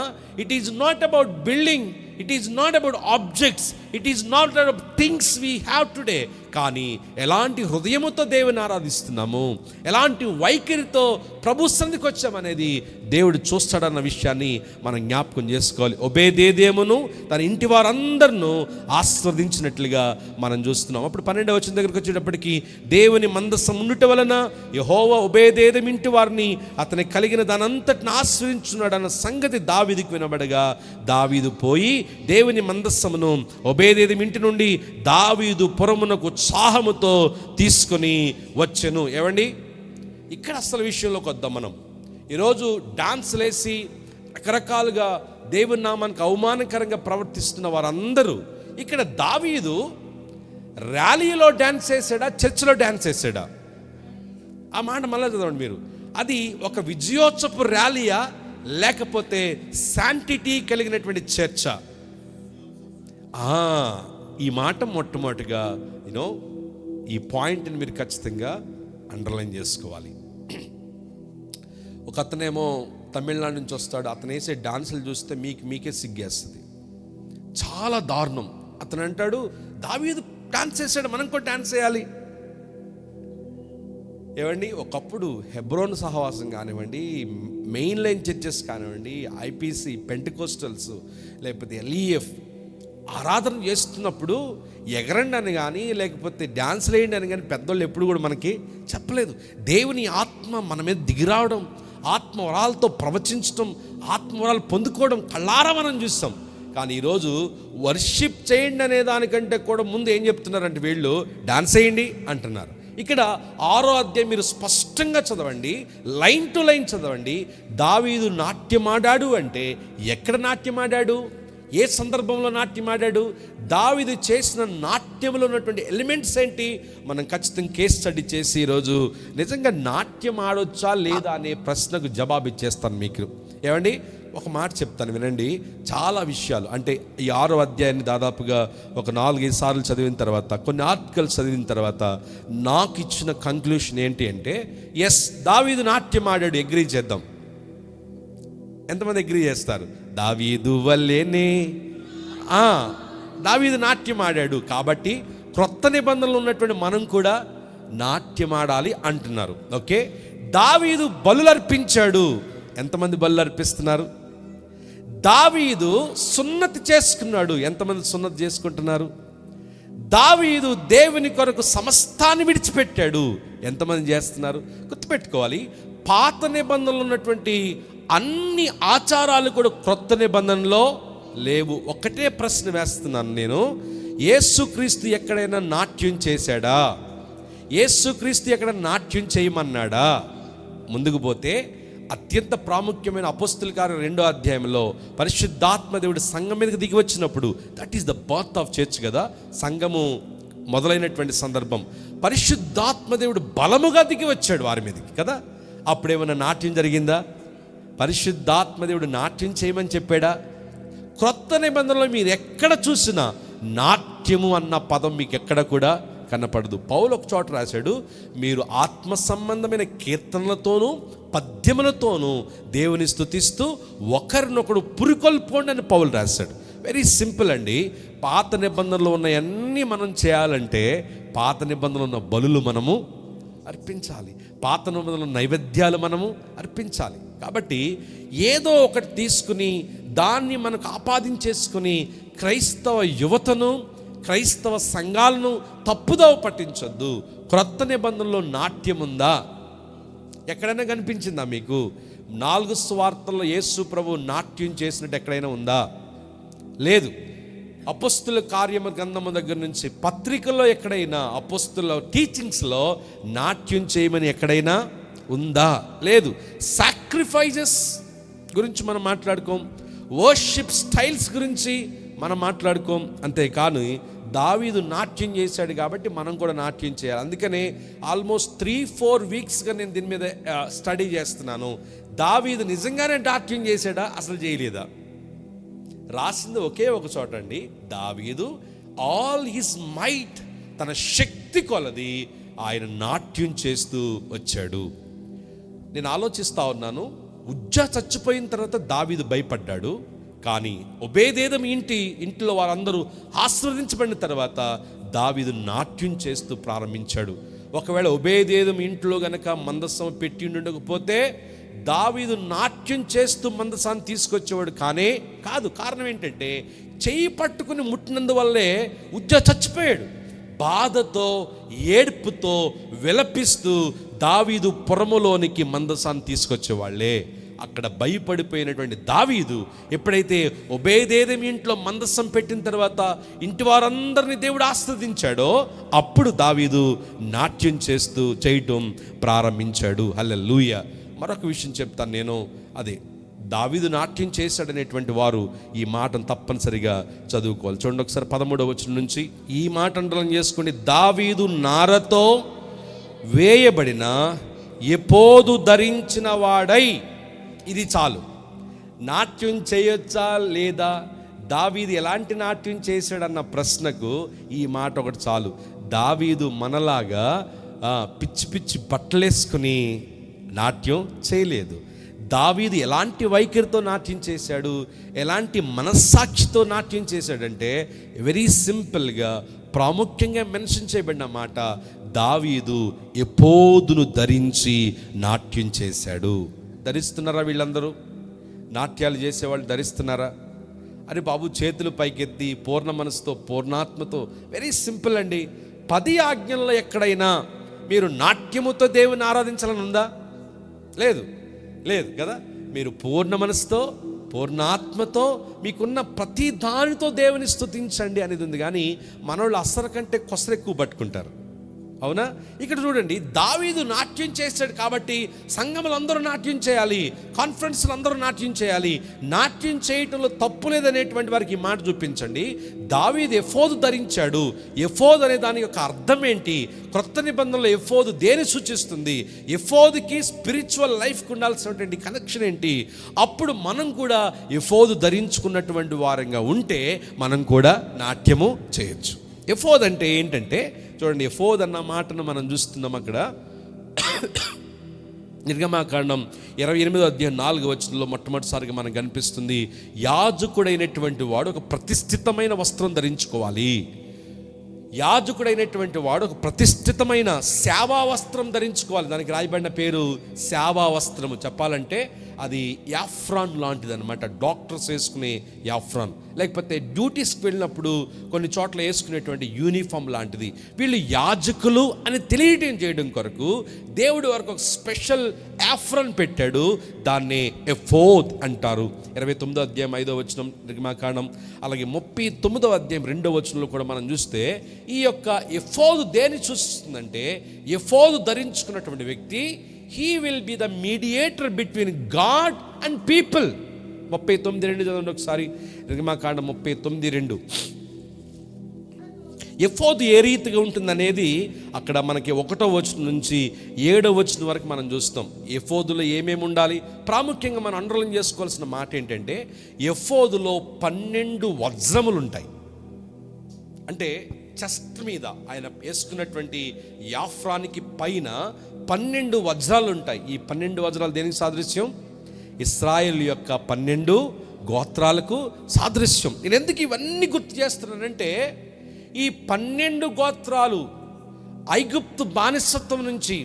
it is not about building, it is not about objects, it is not about things we have today. కానీ ఎలాంటి హృదయముతో దేవుని ఆరాధిస్తున్నాము, ఎలాంటి వైఖరితో ప్రభు సన్నిధికి వచ్చామనేది దేవుడు చూస్తాడన్న విషయాన్ని మనం జ్ఞాపకం చేసుకోవాలి. ఒబేదేదెమును తన ఇంటి వారందరినూ ఆశీర్వదించినట్లుగా మనం చూస్తున్నాం. అప్పుడు 12వ వచనం దగ్గరికి వచ్చేటప్పటికి, దేవుని మందస్సం ఉండుట వలన యెహోవా ఒబేదేదెము ఇంటి వారిని అతని కలిగిన దానంతటిని ఆశీర్వదించున్నాడు అన్న సంగతి దావీదుకు వినబడగా, దావీదు పోయి దేవుని మందస్సమును ఒబేదేదెము ఇంటి నుండి దావీదు పురమునకు ఉత్సాహముతో తీసుకొని వచ్చెను. ఏమండి, ఇక్కడ అసలు విషయంలోకి వద్దాం మనం. ఈరోజు డాన్సులు వేసి రకరకాలుగా దేవుని నామానికి అవమానకరంగా ప్రవర్తిస్తున్న వారందరూ, ఇక్కడ దావీదు ర్యాలీలో డ్యాన్స్ వేసాడా, చర్చిలో డ్యాన్స్ వేసాడా? ఆ మాట మళ్ళీ చదవండి మీరు. అది ఒక విజయోత్సవ ర్యాలీయా, లేకపోతే శాంటిటీ కలిగినటువంటి చర్చ? ఈ మాట మొట్టమొదటిగా ఈ పాయింట్ని మీరు ఖచ్చితంగా అండర్లైన్ చేసుకోవాలి. ఒక అతనేమో తమిళనాడు నుంచి వస్తాడు, అతను వేసే డాన్సులు చూస్తే మీకే సిగ్గేస్తుంది, చాలా దారుణం. అతను అంటాడు, దావీదు డాన్స్ వేసాడు, మనం కూడా డాన్స్ వేయాలి. ఏమండి, ఒకప్పుడు హెబ్రోన్ సహవాసం కానివ్వండి, మెయిన్ లైన్ చర్చెస్ కానివ్వండి, ఐపీసీ, పెంటెకోస్టల్స్, లేకపోతే ఎల్ఈఎఫ్ ఆరాధన చేస్తున్నప్పుడు ఎగరండి అని కానీ, లేకపోతే డ్యాన్స్ వేయండి అని కానీ పెద్దోళ్ళు ఎప్పుడు కూడా మనకి చెప్పలేదు. దేవుని ఆత్మ మన మీద దిగిరావడం, ఆత్మవరాలతో ప్రవచించడం, ఆత్మవరాలు పొందుకోవడం కళ్ళారా మనం చూస్తాం. కానీ ఈరోజు వర్షిప్ చేయండి అనే దానికంటే కూడా ముందు ఏం చెప్తున్నారంటే వీళ్ళు డాన్స్ చేయండి అంటున్నారు. ఇక్కడ 6వ అధ్యాయం మీరు స్పష్టంగా చదవండి, లైన్ టు లైన్ చదవండి. దావీదు నాట్యమాడాడు అంటే ఎక్కడ నాట్యమాడాడు, ఏ సందర్భంలో నాట్యమాడాడు, దావీదు చేసిన నాట్యంలో ఉన్నటువంటి ఎలిమెంట్స్ ఏంటి, మనం ఖచ్చితంగా కేస్ స్టడీ చేసి ఈరోజు నిజంగా నాట్యం ఆడొచ్చా లేదా అనే ప్రశ్నకు జవాబు ఇచ్చేస్తాను మీకు. ఏమండి, ఒక మాట చెప్తాను వినండి. చాలా విషయాలు అంటే ఈ 6వ అధ్యాయాన్ని దాదాపుగా ఒక 4-5 సార్లు చదివిన తర్వాత, కొన్ని ఆర్టికల్స్ చదివిన తర్వాత నాకు ఇచ్చిన కంక్లూషన్ ఏంటి అంటే, ఎస్, దావీదు నాట్యం ఆడాడు, అగ్రీ చేద్దాం. ఎంతమంది అగ్రీ చేస్తారు? దావీదు వల్లేనే దావీదు నాట్యం ఆడాడు కాబట్టి క్రొత్త నిబంధనలు ఉన్నటువంటి మనం కూడా నాట్యం ఆడాలి అంటున్నారు. ఓకే, దావీదు బలులు అర్పించాడు. ఎంతమంది బలులు అర్పిస్తున్నారు? దావీదు సున్నతి చేసుకున్నాడు. ఎంతమంది సున్నతి చేసుకుంటున్నారు? దావీదు దేవుని కొరకు సమస్తాన్ని విడిచిపెట్టాడు. ఎంతమంది చేస్తున్నారు? గుర్తుపెట్టుకోవాలి, పాత నిబంధనలు ఉన్నటువంటి అన్ని ఆచారాలు కూడా క్రొత్త నిబంధనలో లేవు. ఒకటే ప్రశ్న వేస్తున్నాను నేను, యేసుక్రీస్తు ఎక్కడైనా నాట్యం చేశాడా? యేసుక్రీస్తు ఎక్కడ నాట్యం చేయమన్నాడా? ముందుకు పోతే అత్యంత ప్రాముఖ్యమైన అపోస్తుల కార్యం 2వ అధ్యాయంలో పరిశుద్ధాత్మ దేవుడు సంఘం మీదకి దిగి వచ్చినప్పుడు, that is the birth of church కదా, సంఘము మొదలైనటువంటి సందర్భం. పరిశుద్ధాత్మ దేవుడు బలముగా దిగి వచ్చాడు వారి మీదకి కదా. అప్పుడేమన్నా నాట్యం జరిగిందా? పరిశుద్ధాత్మ దేవుడు నాట్యం చేయమని చెప్పాడా? క్రొత్త నిబంధనలో మీరు ఎక్కడ చూసినా నాట్యము అన్న పదం మీకు ఎక్కడ కూడా కనపడదు. పౌలు ఒక చోట రాశాడు, మీరు ఆత్మ సంబంధమైన కీర్తనలతోనూ పద్యములతోనూ దేవుని స్తుతిస్తూ ఒకరినొకడు పురికొల్పోండి అని పౌలు రాశాడు. వెరీ సింపుల్ అండి. పాత నిబంధనలు ఉన్న అన్నీ మనం చేయాలంటే పాత నిబంధనలు ఉన్న బలులు మనము అర్పించాలి, పాత నిబంధనల నైవేద్యాలు మనము అర్పించాలి. కాబట్టి ఏదో ఒకటి తీసుకుని దాన్ని మనకు ఆపాదించేసుకుని క్రైస్తవ యువతను, క్రైస్తవ సంఘాలను తప్పుదోవ పట్టించొద్దు. క్రొత్త నిబంధనలో నాట్యం ఉందా? ఎక్కడైనా కనిపించిందా మీకు? 4 సువార్తల్లో యేసు ప్రభు నాట్యం చేసినట్టు ఎక్కడైనా ఉందా? లేదు. అపోస్తుల కార్యము గ్రంథము దగ్గర నుంచి పత్రికల్లో ఎక్కడైనా అపోస్తుల టీచింగ్స్లో నాట్యం చేయమని ఎక్కడైనా ఉందా? లేదు. సాక్రిఫైజెస్ గురించి మనం మాట్లాడుకోం, వర్షిప్ స్టైల్స్ గురించి మనం మాట్లాడుకోం. అంతేకాని దావీదు నాట్యం చేశాడు కాబట్టి మనం కూడా నాట్యం చేయాలి. అందుకనే ఆల్మోస్ట్ 3-4 వీక్స్గా నేను దీని మీద స్టడీ చేస్తున్నాను. దావీదు నిజంగానే నాట్యం చేశాడా, అసలు చేయలేదా? రాసింది ఒకే ఒక చోట అండి. దావీదు ఆల్ హిస్ మైట్, తన శక్తి కొలది ఆయన నాట్యం చేస్తూ వచ్చాడు. నేను ఆలోచిస్తూ ఉన్నాను, ఉజ్జా చచ్చిపోయిన తర్వాత దావీదు భయపడ్డాడు. కానీ ఒబేదేదోము ఇంటిలో వారందరూ ఆశీర్వదించబడిన తర్వాత దావీదు నాట్యం చేస్తూ ప్రారంభించాడు. ఒకవేళ ఒబేదేదోము ఇంట్లో గనక మందసం పెట్టి ఉండకపోతే దావీదు నాట్యం చేస్తూ మందసాన్ని తీసుకొచ్చేవాడు కాదు. కారణం ఏంటంటే చెయ్యి పట్టుకుని ముట్టినందువల్లే ఉజ్జా చచ్చిపోయాడు. బాధతో ఏడ్పుతో విలపిస్తూ దావీదు పురములోనికి మందసాన్ని తీసుకొచ్చేవాళ్లే. అక్కడ భయపడిపోయినటువంటి దావీదు ఎప్పుడైతే ఒబేదేదోము ఇంట్లో మందసం పెట్టిన తర్వాత ఇంటి వారందరినీ దేవుడు ఆశీర్వదించాడో అప్పుడు దావీదు నాట్యం చేయటం ప్రారంభించాడు. హల్లెలూయా. మరొక విషయం చెప్తాను నేను, అదే దావీదు నాట్యం చేశాడనేటువంటి వారు ఈ మాటను తప్పనిసరిగా చదువుకోవాలి. చూడండి ఒకసారి 13వ వచనం నుంచి ఈ మాట అండర్లైన్ చేసుకోండి. దావీదు నారతో వేయబడిన ఎపోదు ధరించిన వాడై, ఇది చాలు. నాట్యం చేయొచ్చా లేదా, దావీదు ఎలాంటి నాట్యం చేశాడన్న ప్రశ్నకు ఈ మాట ఒకటి చాలు. దావీదు మనలాగా పిచ్చి పిచ్చి బట్టలేసుకుని నాట్యం చేయలేదు. దావీదు ఎలాంటి వైఖరితో నాట్యం చేశాడు, ఎలాంటి మనస్సాక్షితో నాట్యం చేశాడంటే వెరీ సింపుల్గా ప్రాముఖ్యంగా మెన్షన్ చేయబడిన మాట, దావీదు ఎపోదును ధరించి నాట్యం చేశాడు. ధరిస్తున్నారా వీళ్ళందరూ? నాట్యాలు చేసేవాళ్ళు ధరిస్తున్నారా? అరే బాబు, చేతులు పైకెత్తి పూర్ణ మనసుతో పూర్ణాత్మతో, వెరీ సింపుల్ అండి. 10 ఆజ్ఞల్లో ఎక్కడైనా మీరు నాట్యముతో దేవుని ఆరాధించాలని ఉందా? లేదు కదా. మీరు పూర్ణ మనసుతో పూర్ణాత్మతో మీకున్న ప్రతి దానితో దేవుని స్తుతించండి అనేది ఉంది. కానీ మనోళ్ళు అసలు కంటే కొసరు ఎక్కువ పట్టుకుంటారు. అవునా? ఇక్కడ చూడండి, దావీదు నాట్యం చేశాడు కాబట్టి సంఘములు అందరూ నాట్యం చేయాలి, కాన్ఫరెన్స్లు అందరూ నాట్యం చేయాలి. నాట్యం చేయటంలో తప్పు లేదనేటువంటి వారికి ఈ మాట చూపించండి. దావీదు ఎఫోదు ధరించాడు. ఎఫోదు అనే దాని యొక్క అర్థం ఏంటి? క్రొత్త నిబంధనలో ఎఫోదు దేని సూచిస్తుంది? ఎఫోదుకి స్పిరిచువల్ లైఫ్కి ఉండాల్సినటువంటి కనెక్షన్ ఏంటి? అప్పుడు మనం కూడా ఎఫోదు ధరించుకున్నటువంటి వారంగా ఉంటే మనం కూడా నాట్యము చేయొచ్చు. ఎఫోద్ అంటే ఏంటంటే చూడండి, ఎఫోద్ అన్న మాటను మనం చూస్తున్నాం అక్కడ నిర్గమాకాండం 28:4 మొట్టమొదటిసారిగా మనకు కనిపిస్తుంది. యాజకుడైనటువంటి వాడు ఒక ప్రతిష్ఠితమైన వస్త్రం ధరించుకోవాలి. యాజకుడైనటువంటి వాడు ఒక ప్రతిష్ఠితమైన సేవా వస్త్రం ధరించుకోవాలి. దానికి రాయబడిన పేరు సేవా వస్త్రము. చెప్పాలంటే అది యాఫ్రాన్ లాంటిది అనమాట. డాక్టర్స్ వేసుకునే యాఫ్రాన్, లేకపోతే డ్యూటీస్కి వెళ్ళినప్పుడు కొన్ని చోట్ల వేసుకునేటువంటి యూనిఫామ్ లాంటిది. వీళ్ళు యాజకులు అని తెలియటం చేయడం కొరకు దేవుడు వారికి ఒక స్పెషల్ యాఫ్రాన్ పెట్టాడు. దాన్నే ఎఫోద్ అంటారు. 29:5 నిర్గమాకాండం, అలాగే 39:2 కూడా మనం చూస్తే ఈ యొక్క ఎఫోదు దేని సూచిస్తుందంటే, ఎఫోదు ధరించుకున్నటువంటి వ్యక్తి he will be the mediator between God and people. 39:2 చదవండి ఒకసారి. నిర్గమాకాండం 39:2. ఎఫోదు ఏ రీతిగా ఉంటుందనేది అక్కడ మనకి 1వ నుంచి 7వ వరకు మనం చూస్తాం. ఎఫోదులో ఏమేమి ఉండాలి? ప్రాముఖ్యంగా మనం అండర్లైన్ చేసుకోవాల్సిన మాట ఏంటంటే, ఎఫోదులో 12 వజ్రములు ఉంటాయి. అంటే చెస్ట్ మీద ఆయన వేసుకున్నటువంటి యాఫ్రానికి పైన 12 వజ్రాలు ఉంటాయి. ఈ 12 వజ్రాలు దేనికి సాదృశ్యం? ఇశ్రాయేలు యొక్క 12 గోత్రాలకు సాదృశ్యం. నేను ఎందుకు ఇవన్నీ గుర్తు చేస్తున్నానంటే, ఈ 12 గోత్రాలు ఐగుప్తు బానిసత్వం నుంచి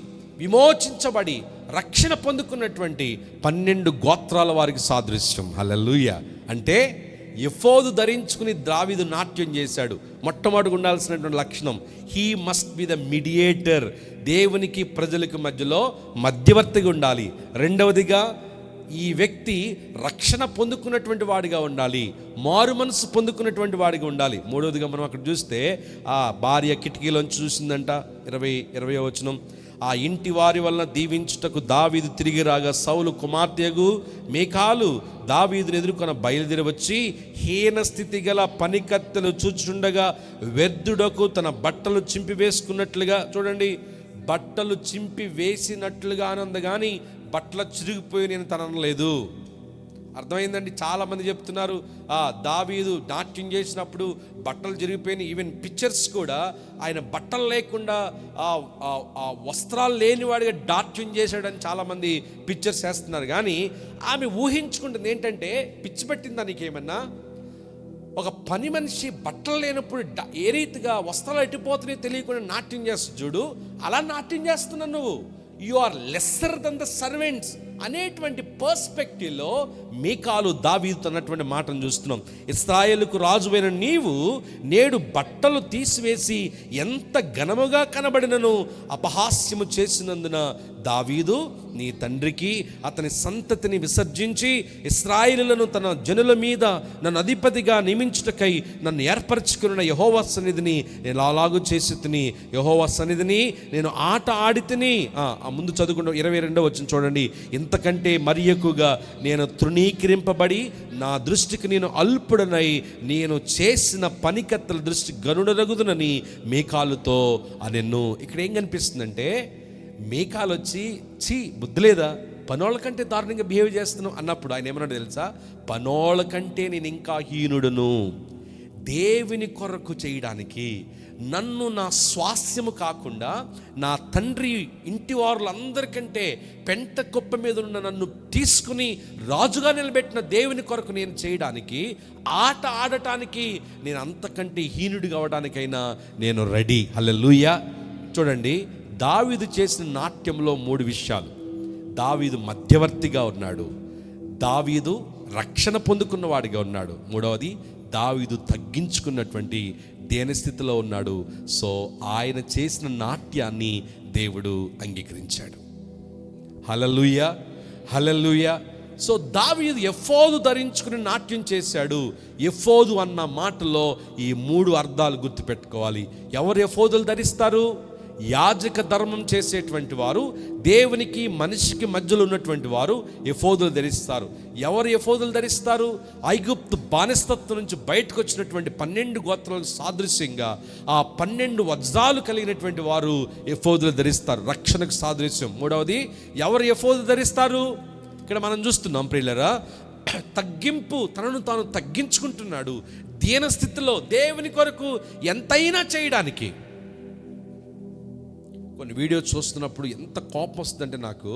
విమోచించబడి రక్షణ పొందుకున్నటువంటి 12 గోత్రాల వారికి సాదృశ్యం. హల్లెలూయా. అంటే ఎఫోదు ధరించుకుని దావీదు నాట్యం చేశాడు. మొట్టమొదటి ఉండాల్సినటువంటి లక్షణం, he must be the mediator. దేవునికి ప్రజలకు మధ్యలో మధ్యవర్తిగా ఉండాలి. రెండవదిగా, ఈ వ్యక్తి రక్షణ పొందుకున్నటువంటి వాడిగా ఉండాలి, మారు మనసు పొందుకున్నటువంటి వాడిగా ఉండాలి. మూడవదిగా మనం అక్కడ చూస్తే ఆ భార్య కిటికీలోంచి చూసిందంట. 20వ వచనం, ఆ ఇంటి వారి వలన దీవించుటకు దావీదు తిరిగి రాగా సౌలు కుమార్తెగు మీకాలు దావీదును ఎదుర్కొన బయలుదేరి వచ్చి హీన స్థితి గల పనికత్తెలు చూచుండగా వ్యర్థుడకు తన బట్టలు చింపి వేసుకున్నట్లుగా. చూడండి, బట్టలు చింపి వేసినట్లుగా ఆనంద కానీ బట్టలు చిరిగిపోయి నేను తననలేదు. అర్థమైందండి? చాలామంది చెప్తున్నారు దావీదు నాట్యం చేసినప్పుడు బట్టలు జరిగిపోయినాయి. ఈవెన్ పిక్చర్స్ కూడా ఆయన బట్టలు లేకుండా వస్త్రాలు లేనివాడిగా నాట్యం చేశాడని చాలామంది పిక్చర్స్ వేస్తున్నారు. కానీ ఆమె ఊహించుకుంటుంది ఏంటంటే, పిచ్చి పెట్టిందా నీకేమన్నా? ఒక పని మనిషి బట్టలు లేనప్పుడు ఏ రీతిగా వస్త్రాలు ఎట్టిపోతున్నాయో తెలియకుండా నాట్యం చేస్తు చూడు, అలా నాట్యం చేస్తున్నావు నువ్వు. You are lesser than the servants అనేటువంటి పర్స్పెక్టివ్లో మీకాలు దావీదు అన్నటువంటి మాటను చూస్తున్నాం. ఇశ్రాయేలుకు రాజువైన నీవు నేడు బట్టలు తీసివేసి ఎంత ఘనముగా కనబడినను అపహాస్యము చేసినందున దావీదు నీ తండ్రికి అతని సంతతిని విసర్జించి ఇశ్రాయేలులను తన జనుల మీద నన్ను అధిపతిగా నియమించుటకై నన్ను ఏర్పరచుకున్న యెహోవా సన్నిధిని నేను అలాగూ చేసి తిని, యెహోవా సన్నిధిని నేను ఆట ఆడి తిని. ముందు చదువుకుంటాం 22వ వచనం చూడండి. ఇంతకంటే మరి ఎక్కువగా నేను తృణీకరింపబడి నా దృష్టికి నేను అల్పుడనై నేను చేసిన పనికత్తల దృష్టి గనుడరగుదునని మీకాలుతో అనెను. ఇక్కడ ఏం కనిపిస్తుందంటే, మీకాలు వచ్చి బుద్ధి లేదా, పనోళ్ళ కంటే దారుణంగా బిహేవ్ చేస్తున్నావు అన్నప్పుడు ఆయన ఏమన్నాడు తెలుసా? పనోళ్ళ కంటే నేను ఇంకా హీనుడును. దేవుని కొరకు చేయడానికి నన్ను నా స్వాస్యము కాకుండా నా తండ్రి ఇంటి వారులందరికంటే పెంట కుప్ప మీద ఉన్న నన్ను తీసుకుని రాజుగా నిలబెట్టిన దేవుని కొరకు నేను చేయడానికి, ఆట ఆడటానికి నేను అంతకంటే హీనుడు కావడానికైనా నేను రెడీ. హల్లెలూయా. చూడండి, దావీదు చేసిన నాట్యంలో 3 విషయాలు. దావీదు మధ్యవర్తిగా ఉన్నాడు, దావీదు రక్షణ పొందుకున్నవాడిగా ఉన్నాడు, మూడవది దావీదు తగ్గించుకున్నటువంటి దేని స్థితిలో ఉన్నాడు. సో ఆయన చేసిన నాట్యాన్ని దేవుడు అంగీకరించాడు. హల్లెలూయా, హల్లెలూయా. సో దావీదు ఎఫోదు ధరించుకుని నాట్యం చేశాడు. ఎఫోదు అన్న మాటలో ఈ 3 అర్థాలు గుర్తుపెట్టుకోవాలి. ఎవరు ఎఫోదులు ధరిస్తారు? యాజక ధర్మం చేసేటువంటి వారు, దేవునికి మనిషికి మధ్యలో ఉన్నటువంటి వారు ఎఫోదులు ధరిస్తారు. ఎవరు ఎఫోదులు ధరిస్తారు? ఐగుప్తు బానిసత్వం నుంచి బయటకు వచ్చినటువంటి 12 గోత్రాలకు సాదృశ్యంగా ఆ 12 వజ్రాలు కలిగినటువంటి వారు ఎఫోదులు ధరిస్తారు, రక్షణకు సాదృశ్యం. మూడవది, ఎవరు ఎఫోదు ధరిస్తారు? ఇక్కడ మనం చూస్తున్నాం ప్రియులారా, తగ్గింపు, తనను తాను తగ్గించుకుంటున్నాడు దీన స్థితిలో దేవుని కొరకు ఎంతైనా చేయడానికి. కొన్ని వీడియో చూస్తున్నప్పుడు ఎంత కోపం వస్తుందంటే నాకు,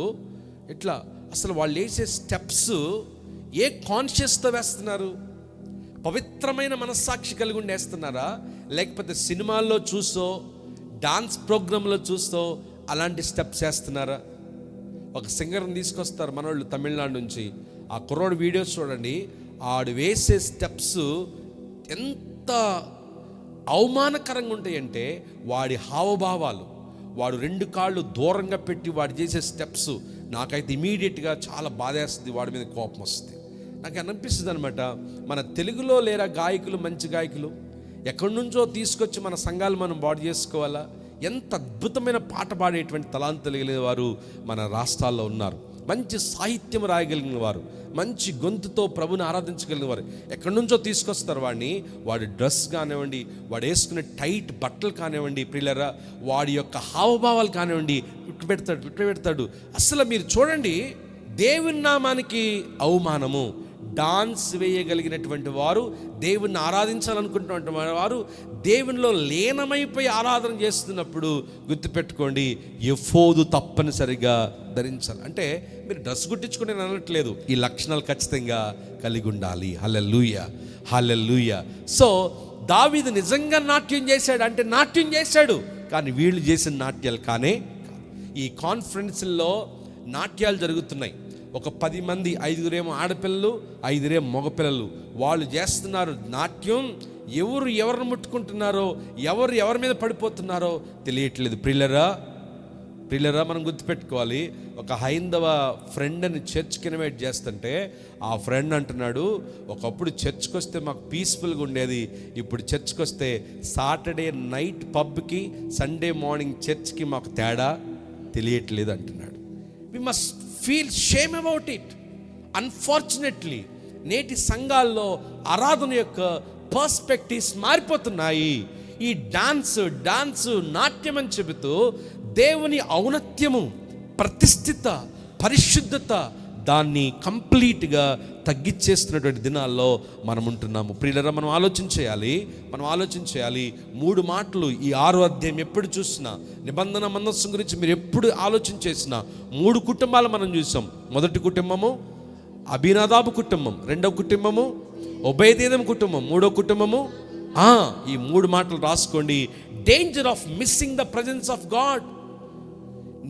ఇట్లా అసలు వాళ్ళు వేసే స్టెప్స్ ఏ కాన్షియస్తో వేస్తున్నారు? పవిత్రమైన మనస్సాక్షి కలిగి ఉండి వేస్తున్నారా, లేకపోతే సినిమాల్లో చూసో డాన్స్ ప్రోగ్రాంలో చూసో అలాంటి స్టెప్స్ వేస్తున్నారా? ఒక సింగర్ని తీసుకొస్తారు మనోళ్ళు తమిళనాడు నుంచి. ఆ కుర్రోడు వీడియోస్ చూడండి, ఆడు వేసే స్టెప్స్ ఎంత అవమానకరంగా ఉంటాయంటే, వాడి హావభావాలు, వాడు 2 కాళ్ళు దూరంగా పెట్టి వాడు చేసే స్టెప్స్ నాకైతే ఇమీడియట్గా చాలా బాధేస్తుంది, వాడి మీద కోపం వస్తుంది. నాకు అనిపిస్తుంది అనమాట, మన తెలుగులో లేరా గాయకులు, మంచి గాయకులు? ఎక్కడి నుంచో తీసుకొచ్చి మన సంఘాలు మనం బాడు చేసుకోవాలా? ఎంత అద్భుతమైన పాట పాడేటువంటి తలాంతులు కలిగిన వారు మన రాష్ట్రాల్లో ఉన్నారు. మంచి సాహిత్యం రాయగలిగిన వారు, మంచి గొంతుతో ప్రభుని ఆరాధించగలిగిన వారు ఎక్కడి నుంచో తీసుకొస్తారు వాడిని. వాడి డ్రెస్ కానివ్వండి, వాడు వేసుకునే టైట్ బట్టలు కానివ్వండి, ప్రియులరా వాడి యొక్క హావభావాలు కానివ్వండి, ఇట్లు పెడతాడు. అసలు మీరు చూడండి, దేవుని నామానికి అవమానము. డాన్స్ వేయగలిగినటువంటి వారు, దేవుణ్ణి ఆరాధించాలనుకుంటున్నటువంటి వారు దేవునిలో లీనమైపోయి ఆరాధన చేస్తున్నప్పుడు గుర్తుపెట్టుకోండి, ఎఫోదు తప్పనిసరిగా ధరించాలి. అంటే మీరు డ్రెస్ కుట్టించుకుని అనట్లేదు, ఈ లక్షణాలు ఖచ్చితంగా కలిగి ఉండాలి. హల్లెలూయా, హల్లెలూయా. సో దావీదు నిజంగా నాట్యం చేశాడు అంటే నాట్యం చేశాడు, కానీ వీళ్ళు చేసిన నాట్యాలు కానే కాదు. ఈ కాన్ఫరెన్స్లో నాట్యాలు జరుగుతున్నాయి. ఒక 10 మంది, 5 ఆడపిల్లలు, 5 మగపిల్లలు, వాళ్ళు చేస్తున్నారు నాట్యం. ఎవరిని ముట్టుకుంటున్నారో, ఎవరి మీద పడిపోతున్నారో తెలియట్లేదు. ప్రియులరా మనం గుర్తుపెట్టుకోవాలి. ఒక హైందవ ఫ్రెండ్ని చర్చ్కి ఇన్వైట్ చేస్తుంటే ఆ ఫ్రెండ్ అంటున్నాడు, ఒకప్పుడు చర్చ్కి వస్తే మాకు పీస్ఫుల్గా ఉండేది, ఇప్పుడు చర్చ్కి వస్తే సాటర్డే నైట్ పబ్కి, సండే మార్నింగ్ చర్చ్కి మాకు తేడా తెలియట్లేదు అంటున్నాడు. We must feel shame about it. Unfortunately నేటి సంఘాల్లో ఆరాధన యొక్క పర్స్పెక్టివ్స్ మారిపోతున్నాయి. ఈ డాన్స్ నాట్యం అని చెబుతూ దేవుని ఔన్నత్యము, ప్రతిష్ఠిత, పరిశుద్ధత దాన్ని కంప్లీట్గా తగ్గించేస్తున్నటువంటి దినాల్లో మనం ఉంటున్నాము. ప్రియులరా మనం ఆలోచన చేయాలి. 3 మాటలు ఈ 6వ అధ్యాయం ఎప్పుడు చూసినా, నిబంధన మందస్సం గురించి మీరు ఎప్పుడు ఆలోచన చేసినా 3 కుటుంబాలు మనం చూసాం. మొదటి కుటుంబము అబీనాదాబు కుటుంబం, రెండవ కుటుంబము ఒబేదేదం కుటుంబం, మూడో కుటుంబము ఈ 3 మాటలు రాసుకోండి. Danger of missing the presence of God.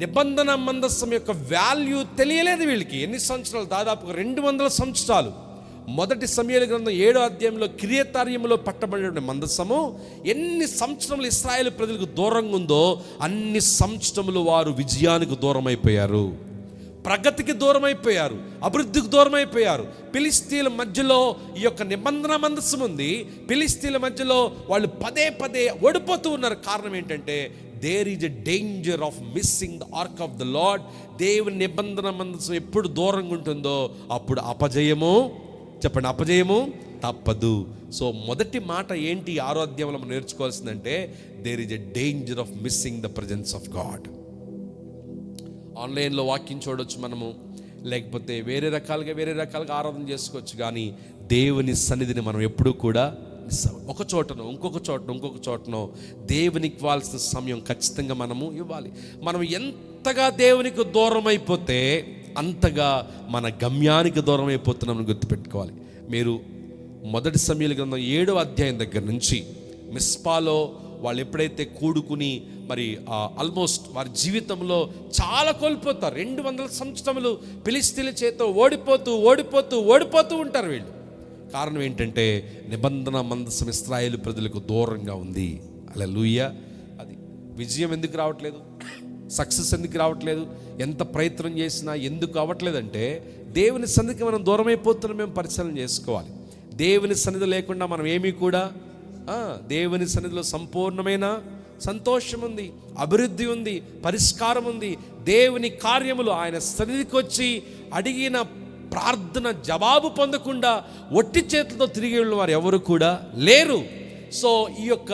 నిబంధన మందస్సం యొక్క వాల్యూ తెలియలేదు వీళ్ళకి. ఎన్ని సంవత్సరాలు? దాదాపుగా 200 సంవత్సరాలు. మొదటి సమూయేలు గ్రంథం 7వ అధ్యాయంలో కిరియతార్యములో పట్టబడిన మందస్సము ఎన్ని సంవత్సరములు ఇశ్రాయేలు ప్రజలకు దూరంగా ఉందో అన్ని సంవత్సరములు వారు విజయానికి దూరం అయిపోయారు, ప్రగతికి దూరం అయిపోయారు, అభివృద్ధికి దూరం అయిపోయారు. ఫిలిష్తీయుల మధ్యలో ఈ యొక్క నిబంధన మందస్సం ఉంది. ఫిలిష్తీయుల మధ్యలో వాళ్ళు పదే ఓడిపోతూ ఉన్నారు. కారణం ఏంటంటే there is a danger of missing the ark of the Lord. దేవుని నిబంధన మందస్సం ఎప్పుడు దూరంగా ఉంటుందో అప్పుడు అపజయము తప్పదు. సో మొదటి మాట ఏంటి 6వ అధ్యాయంలో మనం నేర్చుకోవాల్సిందంటే there is a danger of missing the presence of God. ఆన్లైన్లో వాక్యం చూడవచ్చు మనము, లేకపోతే వేరే రకాలుగా ఆరాధన చేసుకోవచ్చు, కానీ దేవుని సన్నిధిని మనం ఎప్పుడూ కూడా ఒక చోటనో ఇంకొక చోటనో దేవునికి ఇవ్వాల్సిన సమయం ఖచ్చితంగా మనము ఇవ్వాలి. మనం ఎంతగా దేవునికి దూరం అయిపోతే అంతగా మన గమ్యానికి దూరం అయిపోతున్నామని గుర్తుపెట్టుకోవాలి. మీరు మొదటి సమూయేలు గ్రంథం 7వ అధ్యాయం దగ్గర నుంచి మిస్పాలో వాళ్ళు ఎప్పుడైతే కూడుకుని మరి ఆల్మోస్ట్ వారి జీవితంలో చాలా కోల్పోతారు. 200 సంవత్సరములు ఫిలిష్తీయుల చేత ఓడిపోతూ ఉంటారు వీళ్ళు. కారణం ఏంటంటే నిబంధన మందస్సం ఇశ్రాయేలు ప్రజలకు దూరంగా ఉంది. హల్లెలూయా. అది విజయం ఎందుకు రావట్లేదు? సక్సెస్ ఎందుకు రావట్లేదు, ఎంత ప్రయత్నం చేసినా ఎందుకు అవ్వట్లేదంటే దేవుని సన్నిధికి మనం దూరం అయిపోతున్నాం. మేము పరిశీలన చేసుకోవాలి. దేవుని సన్నిధి లేకుండా మనం ఏమీ కూడా దేవుని సన్నిధిలో సంపూర్ణమైన సంతోషం ఉంది, అభివృద్ధి ఉంది, పరిష్కారం ఉంది. దేవుని కార్యములు ఆయన సన్నిధికి వచ్చి అడిగిన ప్రార్థన జవాబు పొందకుండా ఒట్టి చేతులతో తిరిగి వెళ్ళిన వారు ఎవరు కూడా లేరు. సో ఈ యొక్క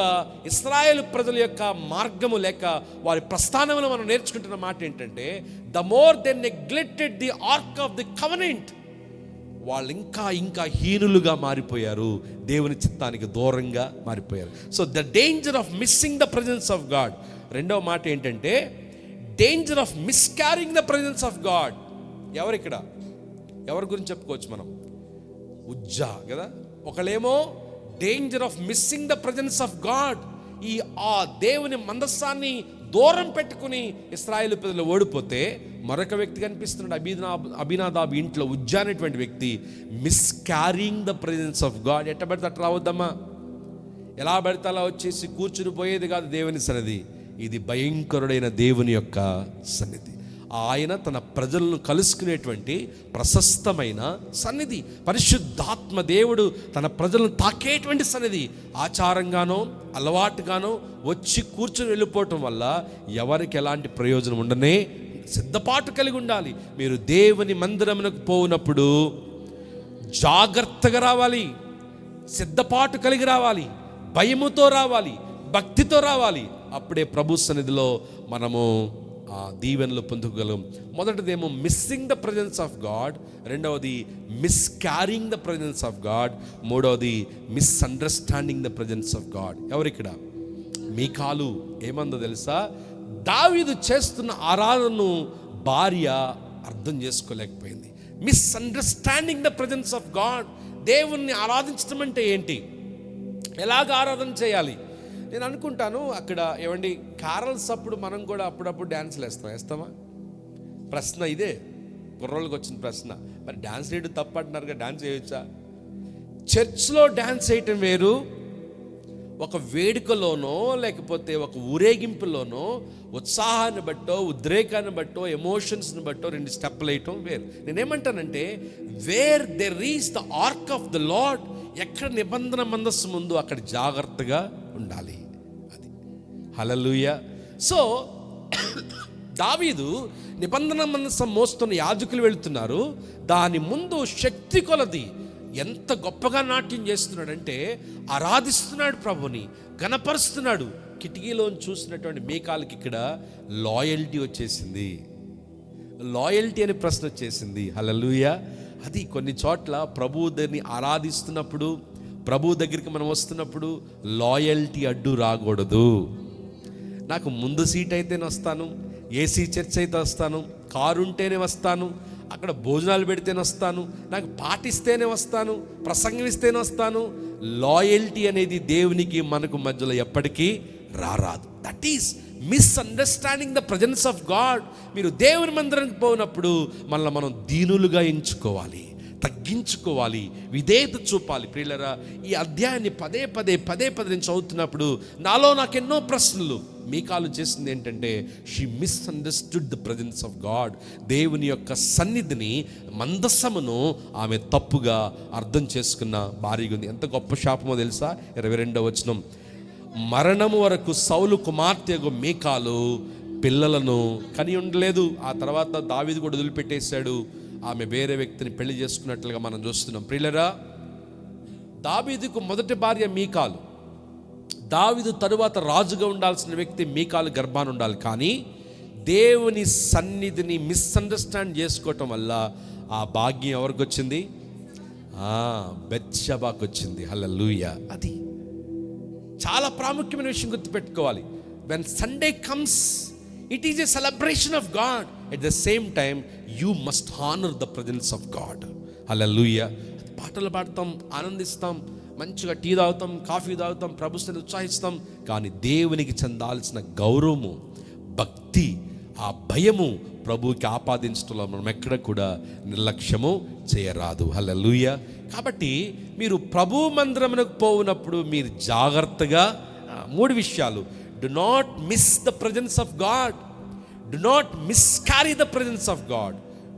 ఇశ్రాయేలు ప్రజల యొక్క మార్గము లేక వారి ప్రస్థానంలో మనం నేర్చుకుంటున్న మాట ఏంటంటే, the more they neglected the ark of the covenant, వాళ్ళు ఇంకా హీనులుగా మారిపోయారు, దేవుని చిత్తానికి దూరంగా మారిపోయారు. So the danger of missing the presence of God. రెండవ మాట ఏంటంటే danger of miscarrying the presence of God. ఎవరి గురించి చెప్పుకోవచ్చు మనం? ఉజ్జా కదా. ఒకళ్ళేమో danger of missing the presence of God, ఆ దేవుని మందస్సాన్ని దూరం పెట్టుకుని ఇశ్రాయేలు ప్రజలు ఓడిపోతే మరొక వ్యక్తి కనిపిస్తున్నాడు, అబీనాదాబు ఇంట్లో ఉజ్జా అనేటువంటి వ్యక్తి మిస్క్యారింగ్ ద ప్రెజెన్స్ ఆఫ్ గాడ్. ఎట్ట పడితే అట్లా రావద్దమ్మా, ఎలా పడితే అలా వచ్చేసి కూర్చుని పోయేది కాదు దేవుని సన్నిధి. ఇది భయంకరుడైన దేవుని యొక్క సన్నిధి. ఆయన తన ప్రజలను కలుసుకునేటువంటి ప్రశస్తమైన సన్నిధి. పరిశుద్ధాత్మ దేవుడు తన ప్రజలను తాకేటువంటి సన్నిధి. ఆచారంగానో అలవాటుగానో వచ్చి కూర్చుని వెళ్ళిపోవటం వల్ల ఎవరికి ఎలాంటి ప్రయోజనం ఉండనే సిద్ధపాటు కలిగి ఉండాలి. మీరు దేవుని మందిరమునకు పోయినప్పుడు జాగ్రత్తగా రావాలి, సిద్ధపాటు కలిగి రావాలి, భయముతో రావాలి, భక్తితో రావాలి. అప్పుడే ప్రభు సన్నిధిలో మనము దీవెనలు పొందుకోగలం. మొదటిదేమో missing the presence of God, రెండవది miscarrying the presence of God, మూడవది misunderstanding the presence of God. ఎవరిక్కడ? మీకాలు ఏమందో తెలుసా? దావీదు చేస్తున్న ఆరాధనను భార్య అర్థం చేసుకోలేకపోయింది. Misunderstanding the presence of God. దేవుణ్ణి ఆరాధించడం అంటే ఏంటి, ఎలాగ ఆరాధన చేయాలి? నేను అనుకుంటాను అక్కడ ఏమండి క్యారల్స్ అప్పుడు మనం కూడా అప్పుడప్పుడు డ్యాన్స్లు వేస్తామా? ప్రశ్న ఇదే, కుర్రోళ్ళకి వచ్చిన ప్రశ్న. మరి డ్యాన్స్ వేయడం తప్పు అంటున్నారుగా, డ్యాన్స్ చేయొచ్చా? చర్చ్లో డ్యాన్స్ వేయటం వేరు, ఒక వేడుకలోనో లేకపోతే ఒక ఊరేగింపులోనో ఉత్సాహాన్ని బట్టో ఉద్రేకాన్ని బట్టో ఎమోషన్స్ని బట్టో 2 స్టెప్పులు వేయటం వేరు. నేనేమంటానంటే where there is the ark of the lord, ఎక్కడ నిబంధన మందస్సు ముందు అక్కడ జాగ్రత్తగా ఉండాలి. అది హల్లెలూయా. సో దావీదు నిబంధన మందస్సు మోస్తున్న యాజకులు వెళుతున్నారు, దాని ముందు శక్తి కొలది ఎంత గొప్పగా నాట్యం చేస్తున్నాడంటే ఆరాధిస్తున్నాడు, ప్రభుని గణపరుస్తున్నాడు. కిటికీలోని చూసినటువంటి మీకాలకి ఇక్కడ లాయల్టీ వచ్చేసింది. లాయల్టీ అనే ప్రశ్న వచ్చేసింది. హల్లెలూయా. అది కొన్ని చోట్ల ప్రభువు దగ్గరని ఆరాధిస్తున్నప్పుడు, ప్రభు దగ్గరికి మనం వస్తున్నప్పుడు లాయల్టీ అడ్డు రాకూడదు. నాకు ముందు సీట్ అయితేనే వస్తాను, ఏసీ చర్చ్ అయితే వస్తాను, కారు ఉంటేనే వస్తాను, అక్కడ భోజనాలు పెడితేనే వస్తాను, నాకు పాటిస్తేనే వస్తాను, ప్రసంగం ఇస్తేనే వస్తాను. లాయల్టీ అనేది దేవునికి మనకు మధ్యలో ఎప్పటికీ రారాదు. That is misunderstanding the presence of God. మీరు దేవుని మందిరానికి పోయినప్పుడు మనల్ని మనం దీనులుగా ఎంచుకోవాలి, తగ్గించుకోవాలి, విధేయత చూపాలి. ప్రియులరా, ఈ అధ్యాయాన్ని పదే పదే నేను చదువుతున్నప్పుడు నాలో నాకెన్నో ప్రశ్నలు. మీకాలు చేసింది ఏంటంటే she misunderstood the presence of God. దేవుని యొక్క సన్నిధిని, మందస్సమును ఆమె తప్పుగా అర్థం చేసుకున్న భార్యగా ఉంది. ఎంత గొప్ప శాపమో తెలుసా? 22వ వచనం, మరణము వరకు సౌలు కుమార్తెకు మీకాలు పిల్లలను కని ఉండలేదు. ఆ తర్వాత దావీదు కూడా వదిలిపెట్టేశాడు, ఆమె వేరే వ్యక్తిని పెళ్లి చేసుకున్నట్లుగా మనం చూస్తున్నాం. ప్రియులరా, దావీదుకు మొదటి భార్య మీకాలు, దావీదు తరువాత రాజుగా ఉండాల్సిన వ్యక్తి మీకాలు గర్భాన్ని ఉండాలి. కానీ దేవుని సన్నిధిని మిస్అండర్స్టాండ్ చేసుకోవటం వల్ల ఆ భాగ్యం ఎవరికి వచ్చింది? బెత్షెబాకు వచ్చింది. హల్లెలూయా. అది చాలా ప్రాముఖ్యమైన విషయం గుర్తుపెట్టుకోవాలి. When Sunday comes, it is a celebration of God. At the same time you must honour the presence of God. Hallelujah. పాటలు పాడతాం, ఆనందిస్తాం, మంచిగా టీ తాగుతాం, కాఫీ తాగుతాం, ప్రభుత్వాన్ని ఉత్సాహిస్తాం. కానీ దేవునికి చెందాల్సిన గౌరవము, భక్తి, ఆ భయము ప్రభువుకి ఆపాదించడంలో మనం ఎక్కడ కూడా నిర్లక్ష్యము చేయరాదు. హల్లెలూయా. కాబట్టి మీరు ప్రభు మందిరమునకు పోవునప్పుడు మీరు జాగ్రత్తగా 3 విషయాలు. Do not miss the presence of God. Do not miscarry the presence of God,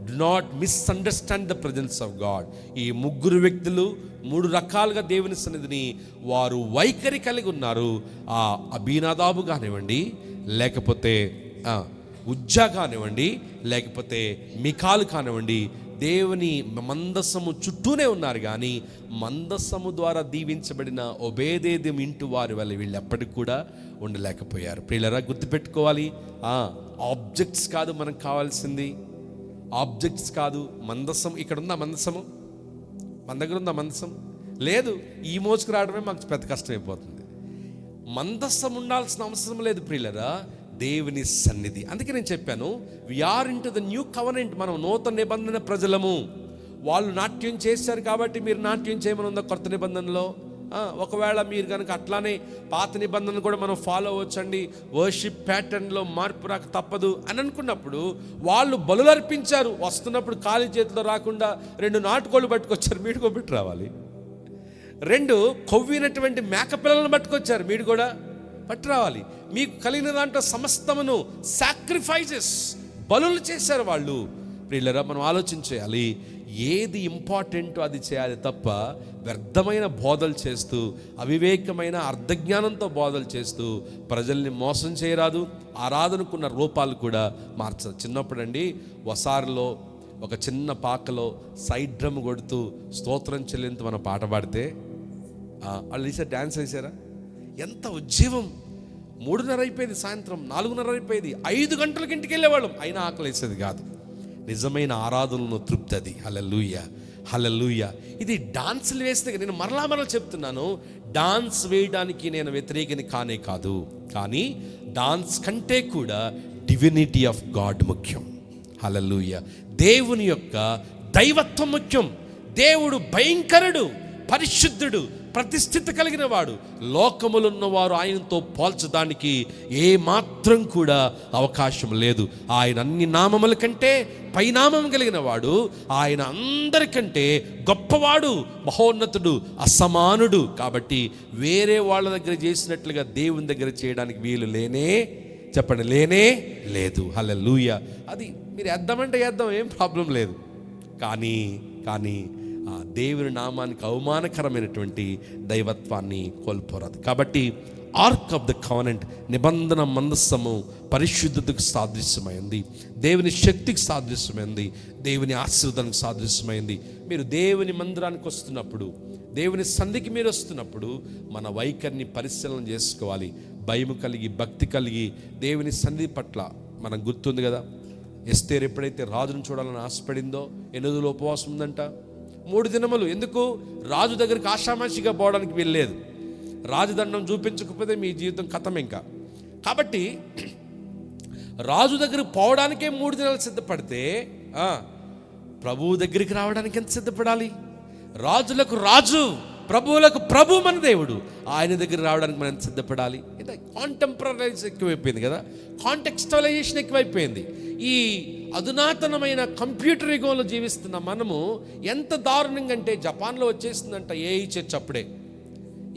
do not misunderstand the presence of God. ఈ ముగ్గురు వ్యక్తులు 3 రకాలుగా దేవుని సన్నిధిని వారు వైఖరి కలిగి ఉన్నారు. ఆ అబీనాదాబు కానివ్వండి, లేకపోతే ఉజ్జా కానివ్వండి, లేకపోతే మికాలు కానివ్వండి, దేవుని మందసము చుట్టూనే ఉన్నారు. కానీ మందసము ద్వారా దీవించబడిన ఒబేదేదెం ఇంటి వారి వల్ల వీళ్ళు ఎప్పటికి కూడా ఉండలేకపోయారు. ప్రియులారా, గుర్తుపెట్టుకోవాలి, ఆబ్జెక్ట్స్ కాదు మనకు కావాల్సింది, ఆబ్జెక్ట్స్ కాదు. మందసం ఇక్కడ ఉందా? మందసము మన దగ్గర ఉందా? మందసం లేదు. ఈ మోసుకు రావడమే మాకు పెద్ద కష్టమైపోతుంది. మందసం ఉండాల్సిన అవసరం లేదు ప్రియులారా, దేవుని సన్నిధి. అందుకే నేను చెప్పాను, we are into the new covenant. మనం నూతన నిబంధన ప్రజలము. వాళ్ళు నాట్యం చేశారు కాబట్టి మీరు నాట్యం చేయమని ఉందా కొత్త నిబంధనలో? ఒకవేళ మీరు కనుక అట్లానే పాత నిబంధనలు కూడా మనం ఫాలో అవ్వచ్చండి, వర్షిప్ ప్యాటర్న్లో మార్పు రాక తప్పదు అని అనుకున్నప్పుడు వాళ్ళు బలులు అర్పించారు. వస్తున్నప్పుడు ఖాళీ చేతిలో రాకుండా 2 నాటుకోళ్ళు పట్టుకొచ్చారు, మీరు కూడా పెట్టి రావాలి. 2 కొవ్వినటువంటి మేకపిల్లలను పట్టుకొచ్చారు, మీరు కూడా పట్టి రావాలి. మీకు కలిగిన దాంట్లో సమస్తమును సాక్రిఫైజెస్, బలులు చేశారు వాళ్ళు. ప్రియులారా, మనం ఆలోచించేయాలి, ఏది ఇంపార్టెంటో అది చేయాలి తప్ప వ్యర్థమైన బోధలు చేస్తూ, అవివేకమైన అర్ధజ్ఞానంతో బోధలు చేస్తూ ప్రజల్ని మోసం చేయరాదు. ఆరాధనకున్న రూపాలు కూడా మార్చదు. చిన్నప్పుడు అండి, వసారులో ఒక చిన్న పాకలో సైడ్ డ్రమ్ కొడుతూ స్తోత్రం చెల్లింతు మన పాట పాడితే వాళ్ళు వేసారు, డ్యాన్స్ వేసారా? ఎంత ఉజ్జీవం! 3:30 అయిపోయేది, సాయంత్రం 4:30 అయిపోయేది, 5 గంటలకి ఇంటికి వెళ్ళేవాళ్ళం, అయినా ఆకలి వేసేది కాదు. నిజమైన ఆరాధనలో తృప్తి అది. హల్లెలూయా, హల్లెలూయా. ఇది డాన్సులు వేస్తే, నేను మరలా చెప్తున్నాను, డాన్స్ వేయడానికి నేను వ్యతిరేకని కానే కాదు. కానీ డాన్స్ కంటే కూడా డివినిటీ ఆఫ్ గాడ్ ముఖ్యం. హల్లెలూయా. దేవుని యొక్క దైవత్వం ముఖ్యం. దేవుడు భయంకరుడు, పరిశుద్ధుడు, ప్రతిష్ఠిత కలిగిన వాడు. లోకములున్నవారు ఆయనతో పోల్చడానికి ఏ మాత్రం కూడా అవకాశం లేదు. ఆయన అన్ని నామముల కంటే పైనామం కలిగిన వాడు. ఆయన అందరికంటే గొప్పవాడు, మహోన్నతుడు, అసమానుడు. కాబట్టి వేరే వాళ్ళ దగ్గర చేసినట్లుగా దేవుని దగ్గర చేయడానికి వీలు చెప్పండి, లేనే లేదు. హల్లెలూయా. అది మీరు వేద్దామంటే వేద్దాం, ఏం ప్రాబ్లం లేదు. కానీ దేవుని నామానికి అవమానకరమైనటువంటి దైవత్వాన్ని కోల్పోరాదు. కాబట్టి ఆర్క్ ఆఫ్ ద కవనెంట్, నిబంధన మందస్సము పరిశుద్ధతకు సాదృశ్యమైంది, దేవుని శక్తికి సాదృశ్యమైంది, దేవుని ఆశీర్వాదానికి సాదృశ్యమైంది. మీరు దేవుని మందిరానికి వస్తున్నప్పుడు, దేవుని సంధికి మీరు వస్తున్నప్పుడు మన వైఖరిని పరిశీలన చేసుకోవాలి. భయం కలిగి, భక్తి కలిగి దేవుని సన్నిధి పట్ల మనం గుర్తుంది కదా, ఎస్తేరు ఎప్పుడైతే రాజును చూడాలని ఆశపడిందో 8 రోజులు ఉపవాసం ఉందంట. 3 దినములు. ఎందుకు? రాజు దగ్గరికి ఆషామాషిగా పోవడానికి వీల్లేదు. రాజదండం చూపించకపోతే మీ జీవితం కథం ఇంకా. కాబట్టి రాజు దగ్గరికి పోవడానికే 3 దినాలు సిద్ధపడితే ప్రభువు దగ్గరికి రావడానికి ఎంత సిద్ధపడాలి? రాజులకు రాజు, ప్రభువులకు ప్రభు మన దేవుడు, ఆయన దగ్గర రావడానికి మనం ఎంత సిద్ధపడాలి? అంటే కాంటెంపరైజ్ ఎక్కువైపోయింది కదా, కాంటెక్స్టువలైజేషన్ ఎక్కువైపోయింది. ఈ అధునాతనమైన కంప్యూటర్ యుగంలో జీవిస్తున్న మనము ఎంత దారుణంగా అంటే, జపాన్లో వచ్చేసిందంట ఏఐ చర్చ్. అప్పుడే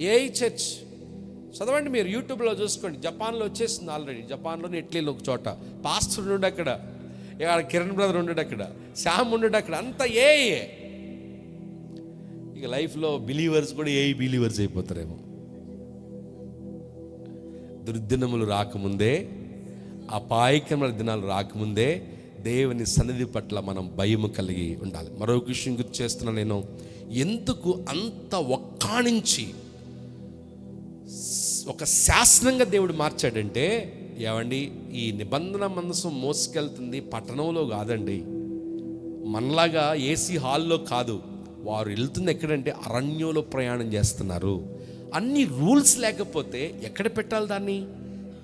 ఏఐ చర్చ్ చదవండి, మీరు యూట్యూబ్లో చూసుకోండి. జపాన్లో వచ్చేసింది ఆల్రెడీ. జపాన్లోని ఇటలీలో ఒక చోట పాస్టర్ ఉండు, అక్కడ కిరణ్ బ్రదర్ ఉండడు, అక్కడ శ్యామ్ ఉండడు, అక్కడ అంతా ఏఐ. ఇక లైఫ్లో బిలీవర్స్ కూడా ఏఐ బిలీవర్స్ అయిపోతారేమో. దుర్దినములు రాకముందే, అపాయకరమైన దినాలు రాకముందే దేవుని సన్నిధి పట్ల మనం భయము కలిగి ఉండాలి. మరో విషయం గుర్తు చేస్తున్నా నేను, ఎందుకు అంత ఒక్కాణించి ఒక శాసనంగా దేవుడు మార్చాడంటే, ఏమండి, ఈ నిబంధన మందసం మోసుకెళ్తుంది పట్టణంలో కాదండి, మనలాగా ఏసీ హాల్లో కాదు. వారు వెళ్తుంది ఎక్కడంటే అరణ్యంలో ప్రయాణం చేస్తున్నారు. అన్ని రూల్స్ లేకపోతే ఎక్కడ పెట్టాలి దాన్ని?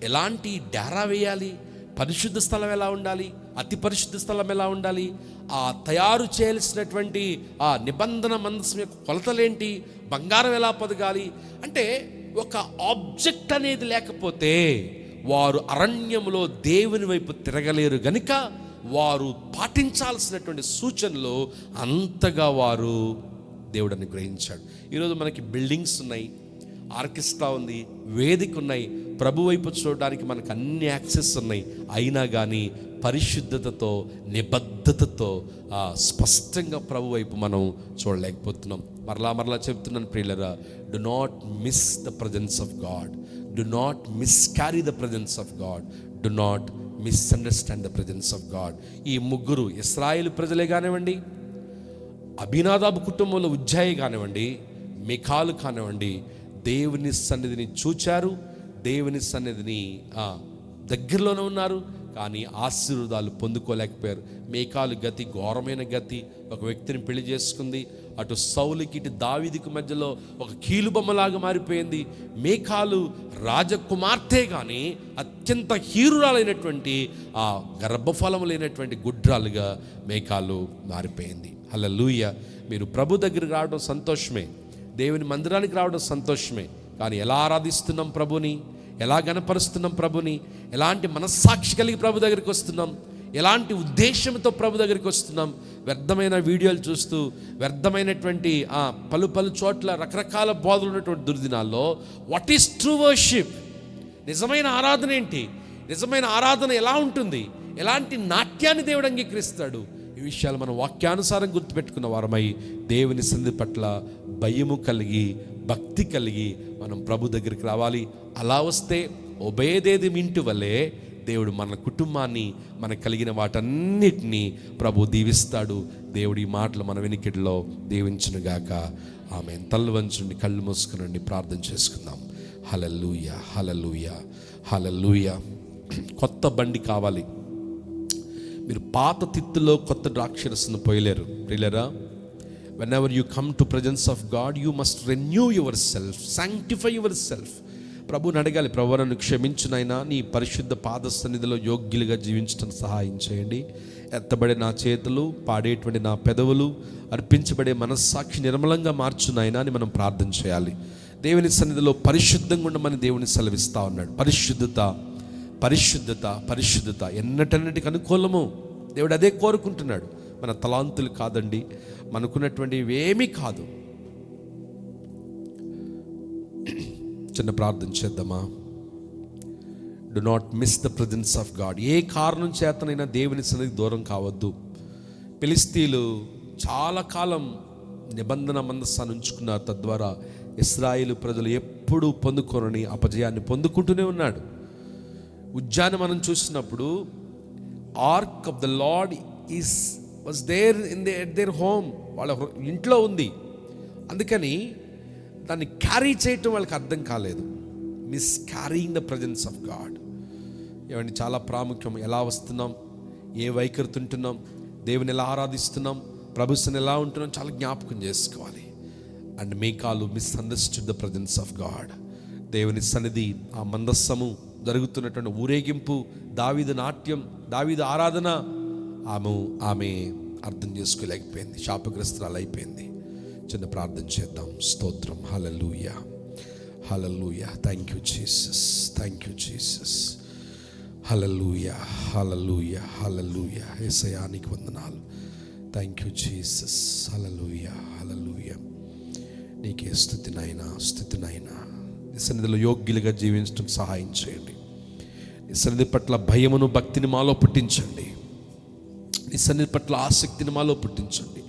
ఎలాంటి డేరా వేయాలి? పరిశుద్ధ స్థలం ఎలా ఉండాలి? అతి పరిశుద్ధ స్థలం ఎలా ఉండాలి? ఆ తయారు చేయాల్సినటువంటి ఆ నిబంధన మందసం యొక్క కొలతలేంటి? బంగారం ఎలా పొదగాలి? అంటే ఒక ఆబ్జెక్ట్ అనేది లేకపోతే వారు అరణ్యములో దేవుని వైపు తిరగలేరు గనుక వారు పాటించాల్సినటువంటి సూచనలు అంతగా వారు దేవుడిని గ్రహించాడు. ఈరోజు మనకి బిల్డింగ్స్ ఉన్నాయి, ఆర్కెస్ట్రా ఉంది, వేదిక ఉన్నాయి, ప్రభు వైపు చూడడానికి మనకు అన్ని యాక్సెస్ ఉన్నాయి. అయినా కానీ పరిశుద్ధతతో, నిబద్ధతతో స్పష్టంగా ప్రభు వైపు మనం చూడలేకపోతున్నాం. మరలా చెప్తున్నాను ప్రియులరా, do not miss the presence of God, do not miscarry the presence of God, do not misunderstand the presence of God. ఈ ముగ్గురు ఇశ్రాయేలు ప్రజలే కానివ్వండి, అబీనాదాబు కుటుంబంలో ఉజ్జాయి కానివ్వండి, మికాలు కానివ్వండి, దేవుని సన్నిధిని చూచారు, దేవుని సన్నిధిని దగ్గరలోనే ఉన్నారు, కానీ ఆశీర్వాదాలు పొందుకోలేకపోయారు. మేకాలు గతి ఘోరమైన గతి. ఒక వ్యక్తిని పెళ్లి చేసుకుంది, అటు సౌలుకి ఇటు దావీదుకి మధ్యలో ఒక కీలుబొమ్మలాగా మారిపోయింది. మేకాలు రాజకుమార్తె కానీ అత్యంత హీరురాలైనటువంటి గర్భఫలం లేనటువంటి గుడ్రాలుగా మేకాలు మారిపోయింది. హల్లెలూయా. మీరు ప్రభు దగ్గరికి రావడం సంతోషమే, దేవుని మందిరానికి రావడం సంతోషమే, కానీ ఎలా ఆరాధిస్తున్నాం ప్రభుని, ఎలా గణపరుస్తున్నాం ప్రభుని, ఎలాంటి మనస్సాక్షి కలిగి ప్రభు దగ్గరికి వస్తున్నాం, ఎలాంటి ఉద్దేశంతో ప్రభు దగ్గరికి వస్తున్నాం. వ్యర్థమైన వీడియోలు చూస్తూ, వ్యర్థమైనటువంటి పలు చోట్ల రకరకాల బోధలు ఉన్నటువంటి దుర్దినాల్లో వాట్ ఈస్ ట్రూ వర్షిప్? నిజమైన ఆరాధన ఏంటి? నిజమైన ఆరాధన ఎలా ఉంటుంది? ఎలాంటి నాట్యాన్ని దేవుడు అంగీకరిస్తాడు? ఈ విషయాలు మనం వాక్యానుసారం గుర్తుపెట్టుకున్న వారమై దేవుని సన్నిధి పట్ల భయము కలిగి, భక్తి కలిగి మనం ప్రభు దగ్గరికి రావాలి. అలా వస్తే ఒబేదేది మింటు వలె దేవుడు మన కుటుంబాన్ని, మనకు కలిగిన వాటన్నిటినీ ప్రభు దీవిస్తాడు. దేవుడి మాటలు మన వెనుకడిలో దీవించునుగాక. ఆమేన్. తల్లు వంచుండి కళ్ళు మూసుకునండి, ప్రార్థన చేసుకుందాం. హల్లెలూయా, హల్లెలూయా, హల్లెలూయా. కొత్త బండి కావాలి. మీరు పాత తిత్తులో కొత్త ద్రాక్షరసను పోయలేరు ప్రియులరా. whenever you come to presence of God, you must renew yourself, sanctify yourself. ప్రభుని అడగాలి, ప్రభు నన్ను క్షమించునైనా, నీ పరిశుద్ధ పాద సన్నిధిలో యోగ్యులుగా జీవించడం సహాయం చేయండి. ఎత్తబడే నా చేతులు, పాడేటువంటి నా పెదవులు, అర్పించబడే మనస్సాక్షి నిర్మలంగా మార్చునైనా అని మనం ప్రార్థన చేయాలి. దేవుని సన్నిధిలో పరిశుద్ధంగా ఉండమని దేవుని సెలవిస్తూ ఉన్నాడు. పరిశుద్ధత, పరిశుద్ధత, పరిశుద్ధత ఎన్నటన్నిటికి అనుకూలము. దేవుడు అదే కోరుకుంటున్నాడు. మన తలాంతులు కాదండి, మనకున్నటువంటివి ఏమీ కాదు. చిన్న ప్రార్థన చేద్దామా? Do not miss the presence of God. ఏ కారణం చేతనైనా దేవుని సన్నిధికి దూరం కావద్దు. ఫిలిష్తీయులు చాలా కాలం నిబంధన మందసాన్ని ఉంచుకున్నారు. తద్వారా ఇశ్రాయేలు ప్రజలు ఎప్పుడూ పొందుకోరని అపజయాన్ని పొందుకుంటూనే ఉన్నాడు. ఉజ్జాని మనం చూసినప్పుడు ark of the Lord was there in their home, వాళ్ళ ఇంట్లో ఉంది. అందుకని దాన్ని క్యారీ చేయటం వాళ్ళకి అర్థం కాలేదు. Miss carrying the presence of God. ఏమండి, చాలా ప్రాముఖ్యం. ఎలా వస్తున్నాం, ఏ వైఖరి ఉంటున్నాం, దేవుని ఎలా ఆరాధిస్తున్నాం, ప్రభుత్వం ఎలా ఉంటున్నాం, చాలా జ్ఞాపకం చేసుకోవాలి. అండ్ మేకాలు misunderstood the presence of God. దేవుని సన్నిధి, ఆ మందస్సము, జరుగుతున్నటువంటి ఊరేగింపు, దావీదు నాట్యం, దావీదు ఆరాధన ఆమె అర్థం చేసుకోలేకపోయింది, శాపగ్రస్తురాలు అయిపోయింది. చిన్న ప్రార్థన చేద్దాం. స్తోత్రం. Hallelujah, hallelujah. Thank you Jesus, thank you Jesus. Hallelujah, hallelujah, hallelujah. యేసయ్యానికి వందనాలు. Thank you Jesus. Hallelujah, hallelujah. నీకే స్తుతినైనా, స్తుతినైనా. నీ సన్నిధిలో యోగ్యులుగా జీవించడం సహాయం చేయండి. నీ సన్నిధి పట్ల భయమును, భక్తిని మాలో పుట్టించండి. నీ సన్నిధి పట్ల ఆసక్తిని మాలో పుట్టించండి.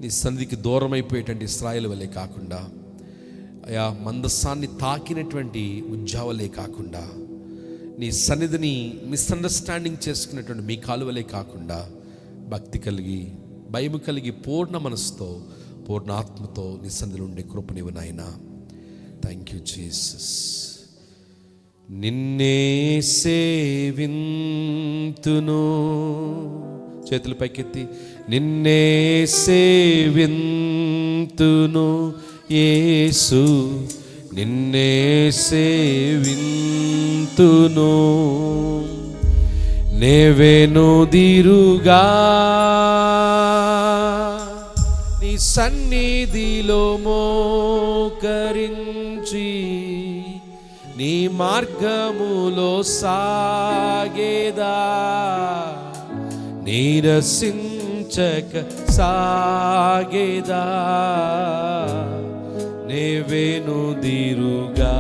నీ సన్నిధికి దూరం అయిపోయేటువంటి ఇశ్రాయేలు వలె కాకుండా, అయా మందస్సాన్ని తాకినటువంటి ఉజ్జావలే కాకుండా, నీ సన్నిధిని మిస్అండర్స్టాండింగ్ చేసుకున్నటువంటి మీ కాలువలే కాకుండా, భక్తి కలిగి, భయము కలిగి, పూర్ణ మనసుతో, పూర్ణ ఆత్మతో నీ సన్నిధిలో ఉండే కృపనివ్వు నాయనా. Thank you Jesus. నిన్నే సేవింతును, చేతులు పైకెత్తి, నిన్నే సేవింతును యేసు, నిన్నే సేవింతును, నెవెనుదిరుగా నీ సన్నిధిలో మోకరించి, నీ మార్గములో సాగేదా, నీరసించక సాగేదా, నెవెనుదిరుగా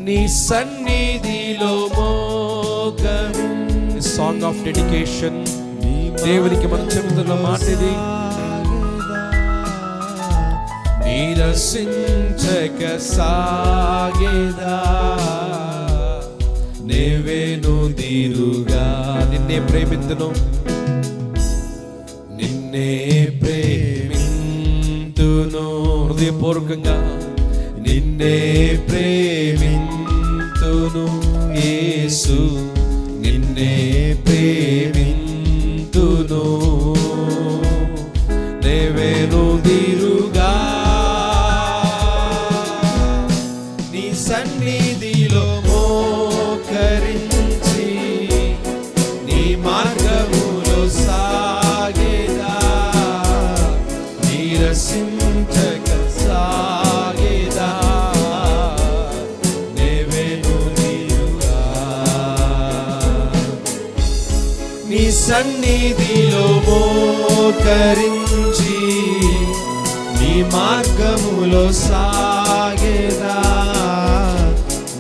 నీ సన్నిధిలో మోకరిల్లి. సాంగ్ ఆఫ్ డెడికేషన్, దేవునికి మనం చెబుతున్న మాట ఇది. నీరసించక సాగేదా నేవేను దీరుగా. నిన్నే ప్రేమింతును, నిన్నే ప్రేమింతును హృదయపూర్వకంగా. నిన్నే ప్రేమింతును యేసు, నిన్నే ప్రేమింతును నేవేను దీరుగా. నీ సన్నిధిలో మోకరించి నీ మార్గములో సాగేదా. నీరసించక సాగేదా నేవేను నీరుగా. నీ సన్నిధిలో మోకరించి నీ మార్గములో సాగేదా.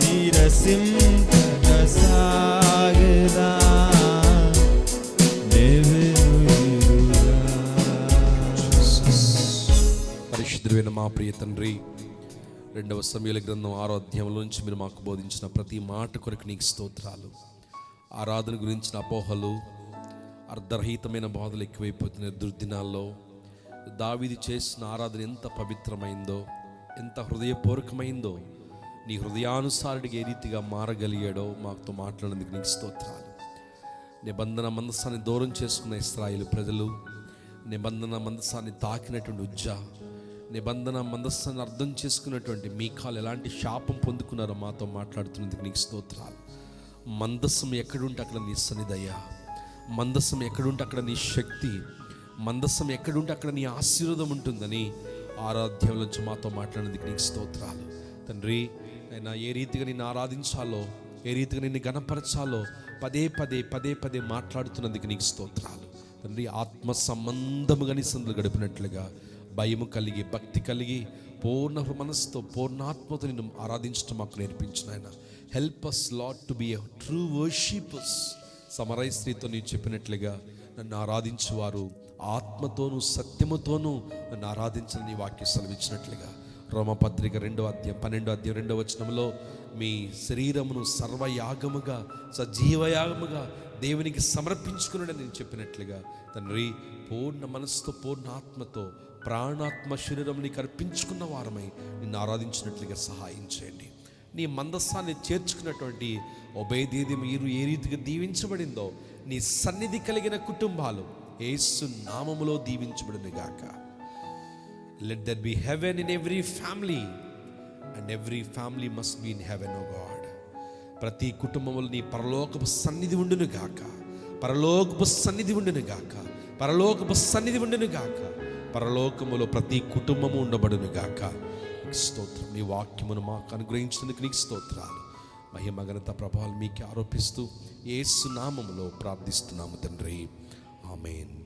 నీరసించక సాగేదా నేవేను నీరుగా. పరిశుద్ధుడైన మా ప్రియ తండ్రి, 2వ సమూయేలు గ్రంథం 6వ అధ్యాయంలోంచి మీరు మాకు బోధించిన ప్రతి మాట కొరకు నీకు స్తోత్రాలు. ఆరాధన గురించిన అపోహలు, అర్ధరహితమైన బాధలు ఎక్కువైపోతున్న దుర్దినాల్లో దావీదు చేసిన ఆరాధన ఎంత పవిత్రమైందో, ఎంత హృదయపూర్వకమైందో, నీ హృదయానుసారుడికి ఏ రీతిగా మారగలిగాడో మాతో మాట్లాడినందుకు నీకు స్తోత్రాలు. నిబంధన మందసాన్ని దూరం చేసుకున్న ఇశ్రాయేలు ప్రజలు, నిబంధన మందసాన్ని తాకినటువంటి ఉజ్జా, నిబంధన మందస్సాన్ని అర్థం చేసుకున్నటువంటి మీకాలు ఎలాంటి శాపం పొందుకున్నారో మాతో మాట్లాడుతున్నందుకు నీకు స్తోత్రాలు. మందస్సం ఎక్కడుంటే అక్కడ నీ సన్నిధయ్యా, మందస్సం ఎక్కడుంటే అక్కడ నీ శక్తి, మందస్సం ఎక్కడుంటే అక్కడ నీ ఆశీర్వాదం ఉంటుందని ఆరాధ్యంలోంచి మాతో మాట్లాడినందుకు నీకు స్తోత్రాలు. తండ్రి, అయినా ఏ రీతిగా నిన్ను ఆరాధించాలో, ఏ రీతిగా నిన్ను గణపరచాలో పదే పదే పదే పదే మాట్లాడుతున్నందుకు నీకు స్తోత్రాలు. తండ్రి, ఆత్మ సంబంధముగా నీ సందులు గడిపినట్లుగా భయము కలిగి, భక్తి కలిగి, పూర్ణ మనసుతో, పూర్ణాత్మతో నిన్ను ఆరాధించడం మాకు నేర్పించిన ఆయన. Help us lord to be a true worshippers. సమరయ స్త్రీతో నీవు చెప్పినట్లుగా నన్ను ఆరాధించువారు ఆత్మతోనూ సత్యముతోనూ నన్ను ఆరాధించాలని వాక్యం సెలవిచ్చినట్లుగా రోమపత్రిక 2వ అధ్యాయం 12వ అధ్యాయం 2వ వచనంలో మీ శరీరమును సర్వయాగముగా, సజీవయాగముగా దేవునికి సమర్పించుకున్నాడని నేను చెప్పినట్లుగా తండ్రి, పూర్ణ మనసుతో, పూర్ణ ఆత్మతో, ప్రాణాత్మ శరీరం నీకు అర్పించుకున్న వారమై నిన్ను ఆరాధించినట్లుగా సహాయం చేయండి. నీ మందస్సాన్ని చేర్చుకున్నటువంటి ఒబేదేదోము ఏ రీతిగా దీవించబడిందో నీ సన్నిధి కలిగిన కుటుంబాలు యేసు నామములో దీవించబడునుగాక. Let there be heaven in every family and every family must be in heaven, O God. ప్రతి కుటుంబములో నీ పరలోకపు సన్నిధి ఉండునుగాక, పరలోకపు సన్నిధి ఉండునుగాక, పరలోకపు సన్నిధి ఉండునుగాక. పరలోకములో ప్రతి కుటుంబము ఉండబడునుగాక. స్తోత్రం. నీ వాక్యమును మాకు అనుగ్రహించినందుకు నీకు స్తోత్రాలు. మహిమ ఘనత ప్రభావాలు మీకే ఆరోపిస్తూ యేసు నామములో ప్రార్థిస్తున్నాము తండ్రి. ఆమేన్.